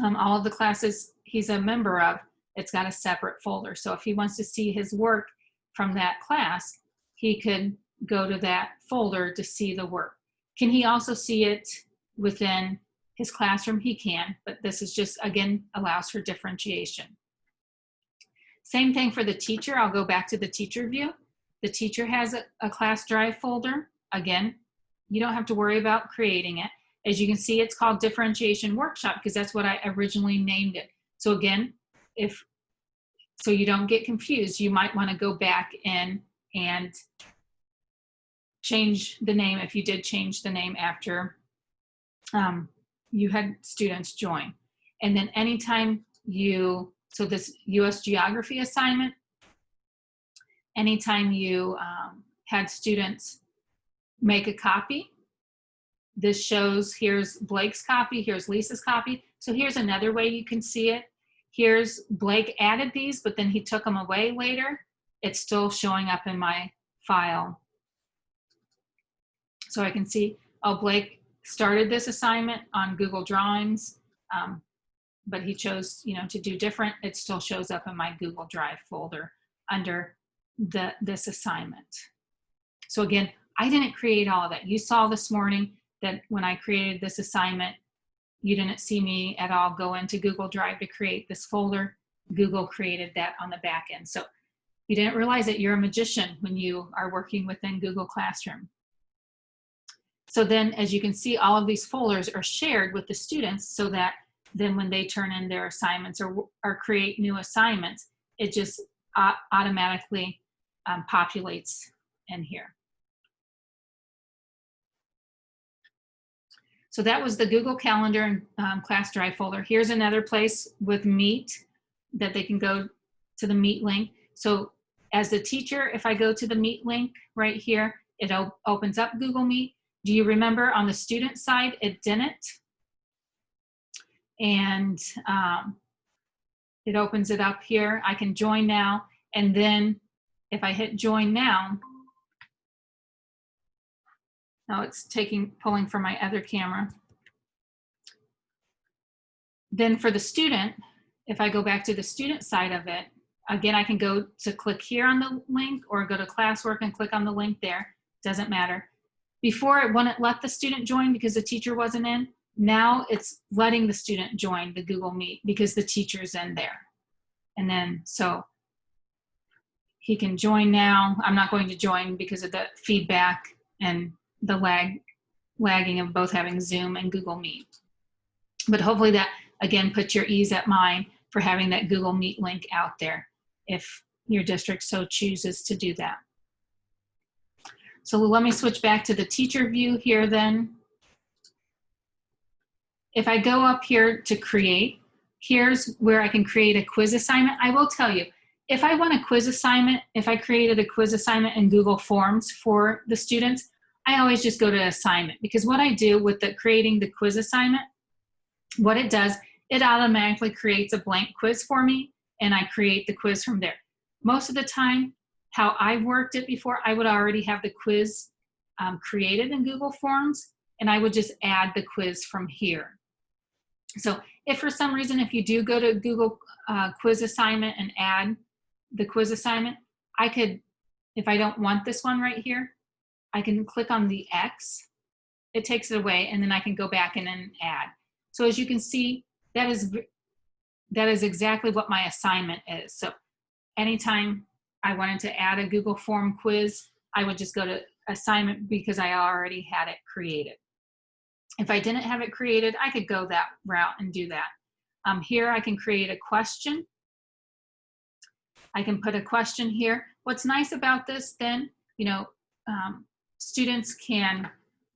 all of the classes he's a member of, it's got a separate folder. So if he wants to see his work from that class, he could go to that folder to see the work. Can he also see it within his classroom? He can, but this is just, again, allows for differentiation. Same thing for the teacher. I'll go back to the teacher view. The teacher has a class drive folder. Again, you don't have to worry about creating it. As you can see, it's called Differentiation Workshop because that's what I originally named it. So again, so you don't get confused, you might want to go back in and change the name if you did change the name after you had students join. And then anytime so this US Geography assignment, anytime you had students make a copy, this shows here's Blake's copy, here's Lisa's copy. So here's another way you can see it. Here's Blake added these, but then he took them away later. It's still showing up in my file. So I can see, oh, Blake started this assignment on Google Drawings, but he chose, to do different. It still shows up in my Google Drive folder under this assignment. So again, I didn't create all of that. You saw this morning that when I created this assignment, you didn't see me at all go into Google Drive to create this folder. Google created that on the back end. So you didn't realize that you're a magician when you are working within Google Classroom. So then, as you can see, all of these folders are shared with the students so that then when they turn in their assignments or create new assignments, it just automatically populates in here. So that was the Google Calendar and Class Drive folder. Here's another place with Meet that they can go to the Meet link. So as the teacher, if I go to the Meet link right here, it opens up Google Meet. Do you remember on the student side, it didn't? And it opens it up here. I can join now. And then if I hit join now, it's pulling from my other camera. Then for the student, if I go back to the student side of it, again, I can go to click here on the link or go to classwork and click on the link there. Doesn't matter. Before it wouldn't let the student join because the teacher wasn't in. Now it's letting the student join the Google Meet because the teacher's in there. And then, so he can join now. I'm not going to join because of the feedback and the lagging of both having Zoom and Google Meet. But hopefully that, again, puts your ease at mind for having that Google Meet link out there if your district so chooses to do that. So let me switch back to the teacher view here then. If I go up here to create, here's where I can create a quiz assignment. I will tell you, if I want a quiz assignment, if I created a quiz assignment in Google Forms for the students, I always just go to assignment because what I do with creating the quiz assignment, what it does, it automatically creates a blank quiz for me and I create the quiz from there. Most of the time, how I've worked it before, I would already have the quiz created in Google Forms and I would just add the quiz from here. So if for some reason, if you do go to Google quiz assignment and add the quiz assignment, I could, if I don't want this one right here, I can click on the X it takes it away, and then I can go back in and add. So as you can see, that is exactly what my assignment is. So anytime I wanted to add a Google form quiz, I would just go to assignment because I already had it created. If I didn't have it created, I could go that route and do that. Here I can create a question. I can put a question here. What's nice about this then, you know, students can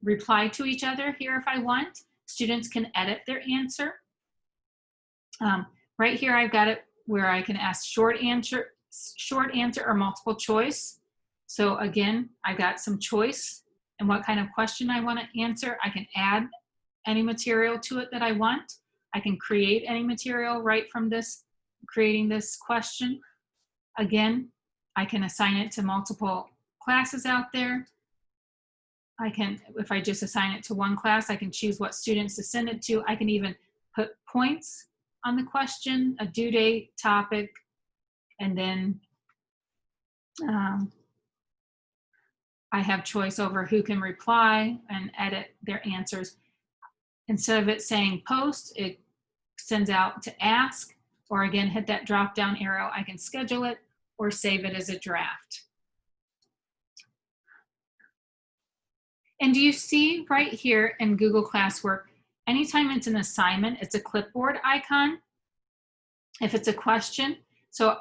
reply to each other here if I want. Students can edit their answer. Right here I've got it where I can ask short answer or multiple choice. So again, I've got some choice and what kind of question I want to answer. I can add any material to it that I want. I can create any material right from this, creating this question. Again, I can assign it to multiple classes out there. I can, if I just assign it to one class, I can choose what students to send it to. I can even put points on the question, a due date, topic, and then I have choice over who can reply and edit their answers. Instead of it saying post, it sends out to ask, or again, hit that drop down arrow. I can schedule it or save it as a draft. And do you see right here in Google Classwork, anytime it's an assignment, it's a clipboard icon. If it's a question, so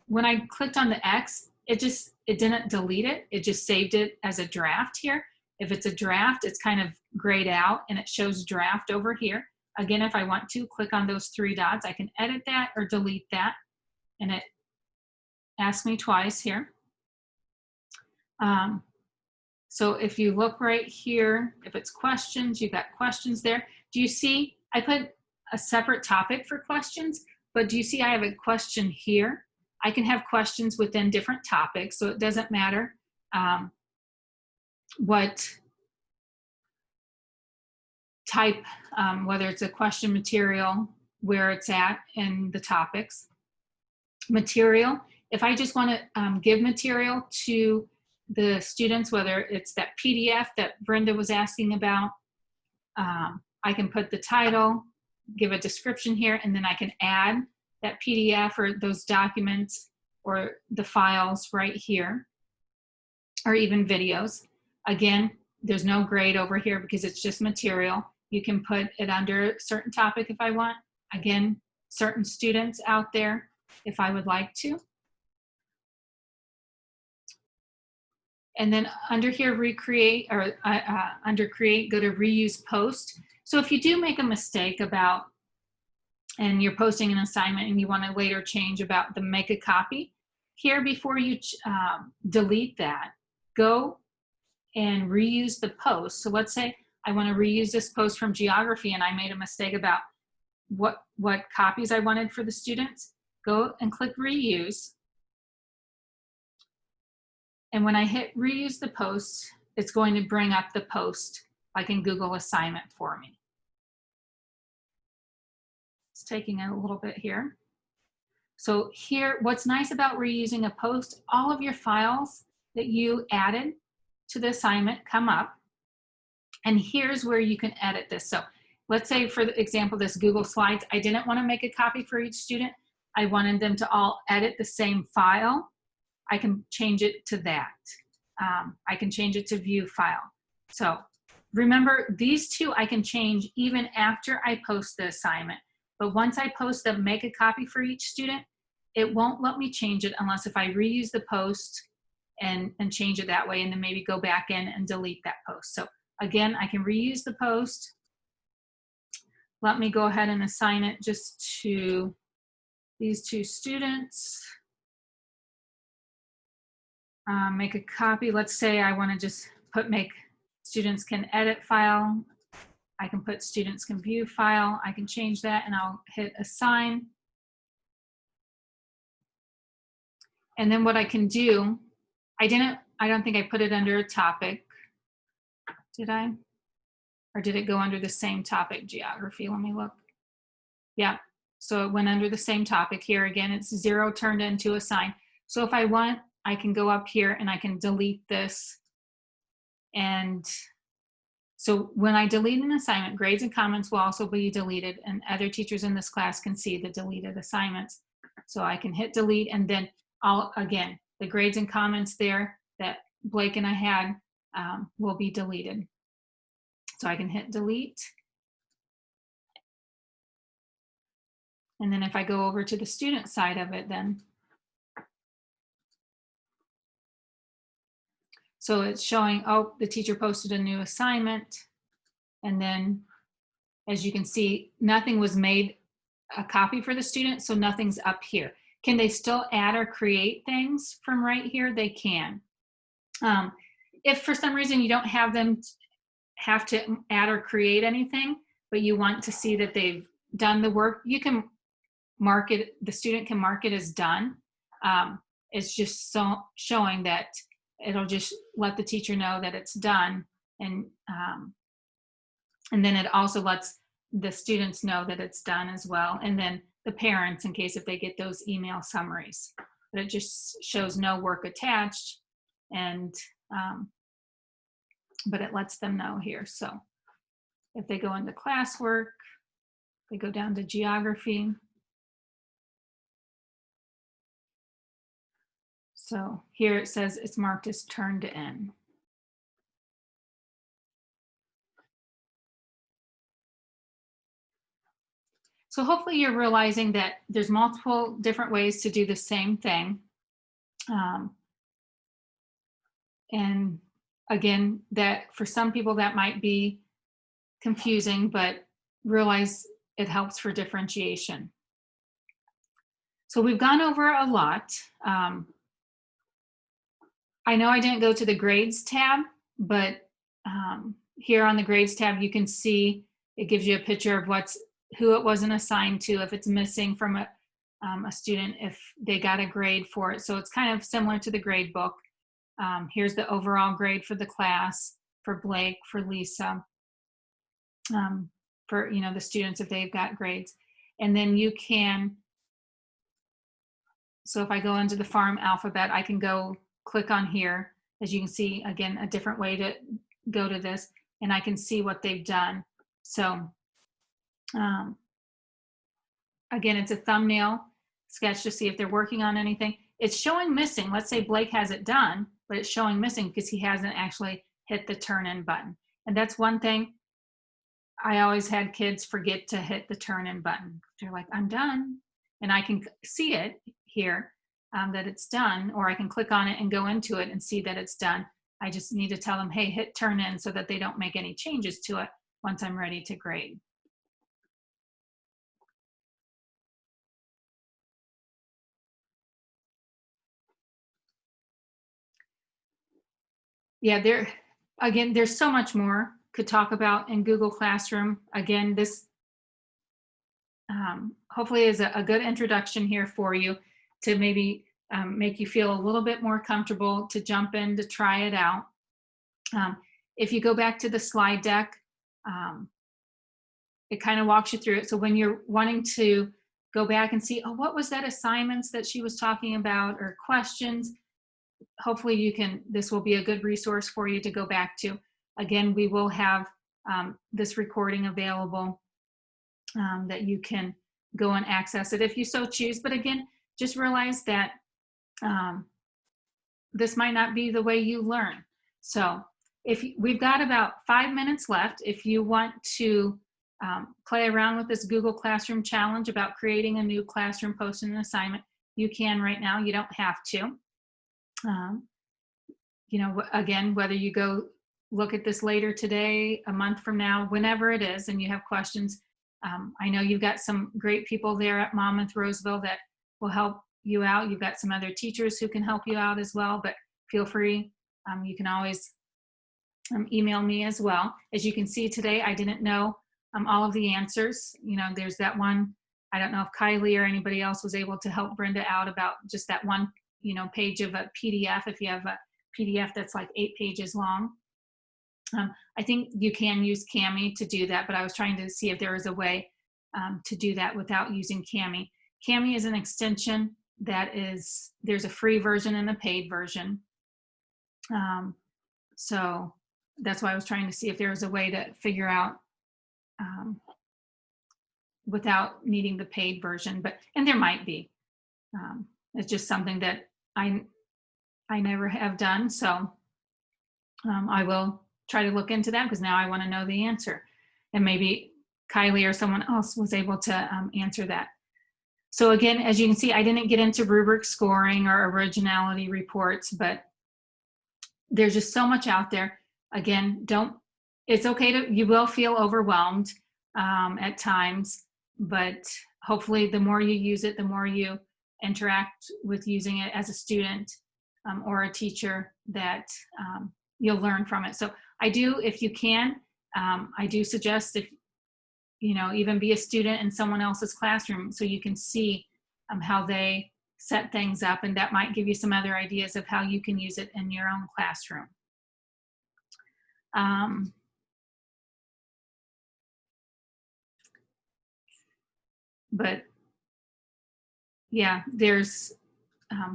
when I clicked on the X, it didn't delete it. It just saved it as a draft here. If it's a draft, it's kind of grayed out and it shows draft over here. Again, if I want to click on those three dots, I can edit that or delete that. And it asks me twice here. So if you look right here, if it's questions, you've got questions there. Do you see, I put a separate topic for questions, but do you see I have a question here? I can have questions within different topics, so it doesn't matter what type, whether it's a question material, where it's at in the topics. Material, if I just want to give material to the students, whether it's that PDF that Brenda was asking about, I can put the title, give a description here, and then I can add that PDF or those documents or the files right here, or even videos. Again, there's no grade over here because it's just material. You can put it under a certain topic if I want. Again, certain students out there if I would like to. And then under here, recreate, or under create, go to reuse post. So if you do make a mistake about, and you're posting an assignment and you want to later change about the make a copy, here before you delete that, go and reuse the post. So let's say I want to reuse this post from geography and I made a mistake about what copies I wanted for the students. Go and click reuse. And when I hit reuse the post, it's going to bring up the post like in Google assignment for me. It's taking a little bit here. So here, what's nice about reusing a post, all of your files that you added to the assignment come up. And here's where you can edit this. So let's say, for example, this Google Slides, I didn't want to make a copy for each student. I wanted them to all edit the same file. I can change it to that. I can change it to view file. So remember, these two I can change even after I post the assignment. But once I post the make a copy for each student, it won't let me change it unless if I reuse the post and change it that way, and then maybe go back in and delete that post. So again, I can reuse the post. Let me go ahead and assign it just to these two students. Make a copy. Let's say I want to just put make students can edit file. I can put students can view file. I can change that and I'll hit assign. And then what I can do, I don't think I put it under a topic. Did I? Or did it go under the same topic, geography? Let me look. Yeah, so it went under the same topic. Here again, it's 0 turned into assign. So if I want, I can go up here and I can delete this and So when I delete an assignment, grades and comments will also be deleted, and other teachers in this class can see the deleted assignments. So I can hit delete, and then again, the grades and comments there that Blake and I had will be deleted. So I can hit delete. And then if I go over to the student side of it then, so it's showing, oh, the teacher posted a new assignment. And then as you can see, nothing was made a copy for the student, so nothing's up here. Can they still add or create things from right here? They can. If for some reason you don't have them have to add or create anything, but you want to see that they've done the work, you can mark it, the student can mark it as done. It's just showing that it'll just let the teacher know that it's done, and then it also lets the students know that it's done as well, and then the parents in case if they get those email summaries. But it just shows no work attached, and but it lets them know here. So if they go into classwork, they go down to geography. So here it says it's marked as turned in. So hopefully you're realizing that there's multiple different ways to do the same thing. And again, that for some people that might be confusing, but realize it helps for differentiation. So we've gone over a lot. I know I didn't go to the grades tab, but here on the grades tab, you can see it gives you a picture of who it wasn't assigned to, if it's missing from a student, if they got a grade for it. So it's kind of similar to the grade book. Here's the overall grade for the class, for Blake, for Lisa, for the students if they've got grades. And then you can, so if I go into the farm alphabet, I can go click on here. As you can see, again, a different way to go to this, and I can see what they've done. So again, it's a thumbnail sketch to see if they're working on anything. It's showing missing. Let's say Blake has it done, but it's showing missing because he hasn't actually hit the turn in button. And that's one thing I always had kids forget to hit the turn in button. They're like, I'm done. And I can see it here that it's done, or I can click on it and go into it and see that it's done. I just need to tell them, hey, hit turn in, so that they don't make any changes to it once I'm ready to grade. Yeah, there's so much more could talk about in Google Classroom. Again, this hopefully is a good introduction here for you to maybe make you feel a little bit more comfortable to jump in to try it out. If you go back to the slide deck, it kind of walks you through it. So when you're wanting to go back and see, oh, what was that assignments that she was talking about, or questions, hopefully this will be a good resource for you to go back to. Again, we will have this recording available that you can go and access it if you so choose. But again, just realize that this might not be the way you learn. So we've got about 5 minutes left. If you want to play around with this Google Classroom challenge about creating a new classroom post and an assignment, you can right now. You don't have to. Again, whether you go look at this later today, a month from now, whenever it is, and you have questions, I know you've got some great people there at Monmouth-Roseville that will help you out. You've got some other teachers who can help you out as well, but feel free. You can always email me as well. As you can see today, I didn't know all of the answers. There's that one, I don't know if Kylie or anybody else was able to help Brenda out about just that one, page of a PDF. If you have a PDF that's like 8 pages long. I think you can use Kami to do that, but I was trying to see if there was a way to do that without using Kami. Kami is an extension there's a free version and a paid version. So that's why I was trying to see if there was a way to figure out without needing the paid version, and there might be. It's just something that I never have done. So I will try to look into that, because now I want to know the answer. And maybe Kylie or someone else was able to answer that. So again, as you can see, I didn't get into rubric scoring or originality reports, but there's just so much out there. Again, it's okay you will feel overwhelmed at times, but hopefully the more you use it, the more you interact with using it as a student or a teacher, that you'll learn from it. So I do, if you can, I do suggest, if even be a student in someone else's classroom, so you can see how they set things up, and that might give you some other ideas of how you can use it in your own classroom. But yeah, there's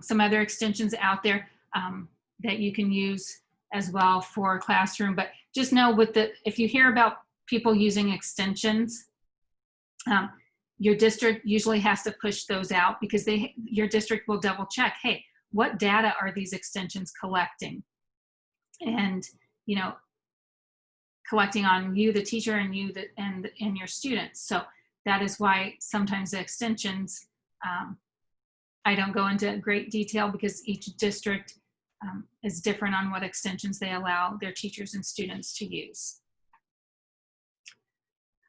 some other extensions out there that you can use as well for classroom. But just know, if you hear about people using extensions, your district usually has to push those out, because your district will double check, hey, what data are these extensions collecting? And collecting on you, the teacher, and you, and your students. So that is why sometimes the extensions, I don't go into great detail, because each district is different on what extensions they allow their teachers and students to use.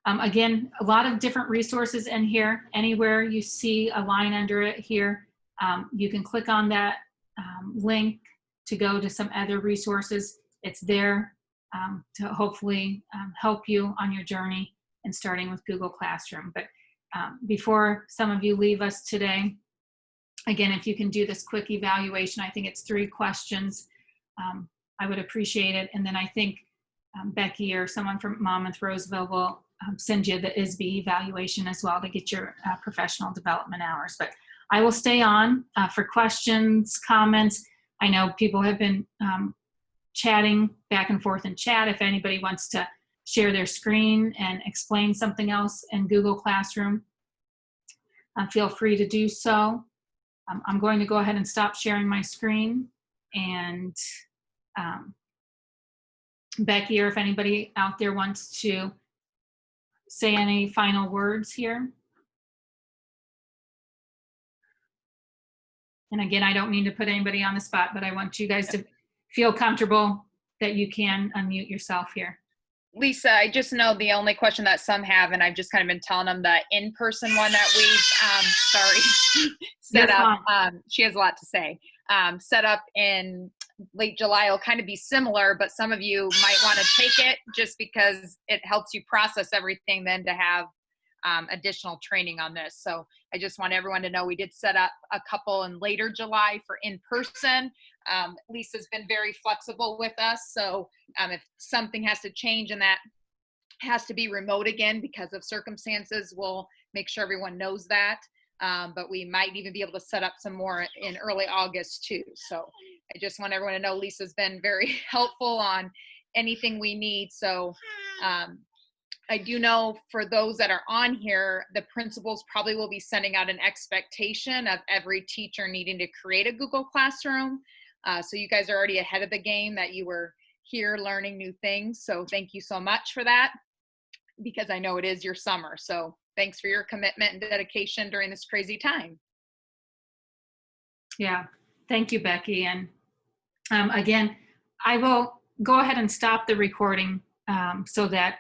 Again, a lot of different resources in here. Anywhere you see a line under it here, you can click on that link to go to some other resources. It's there to hopefully help you on your journey in starting with Google Classroom. But before some of you leave us today, again, if you can do this quick evaluation, I think it's 3 questions, I would appreciate it. And then I think Becky or someone from Monmouth-Roseville will send you the ISB evaluation as well to get your professional development hours. But I will stay on for questions, comments. I know people have been chatting back and forth in chat. If anybody wants to share their screen and explain something else in Google Classroom, feel free to do so. I'm going to go ahead and stop sharing my screen, and Becky, or if anybody out there wants to say any final words here. And again, I don't mean to put anybody on the spot, but I want you guys to feel comfortable that you can unmute yourself here. Lisa, I just know the only question that some have, and I've just kind of been telling them, the in-person one that we've, set up, she has a lot to say, set up in late July will kind of be similar, but some of you might want to take it just because it helps you process everything then to have additional training on this. So I just want everyone to know we did set up a couple in later July for in-person. Lisa's been very flexible with us. So if something has to change and that has to be remote again because of circumstances, we'll make sure everyone knows that. But we might even be able to set up some more in early August too. So I just want everyone to know Lisa's been very helpful on anything we need. So I do know for those that are on here, the principals probably will be sending out an expectation of every teacher needing to create a Google Classroom. So you guys are already ahead of the game that you were here learning new things. So thank you so much for that, because I know it is your summer. So thanks for your commitment and dedication during this crazy time. Yeah, thank you, Becky. And again, I will go ahead and stop the recording so that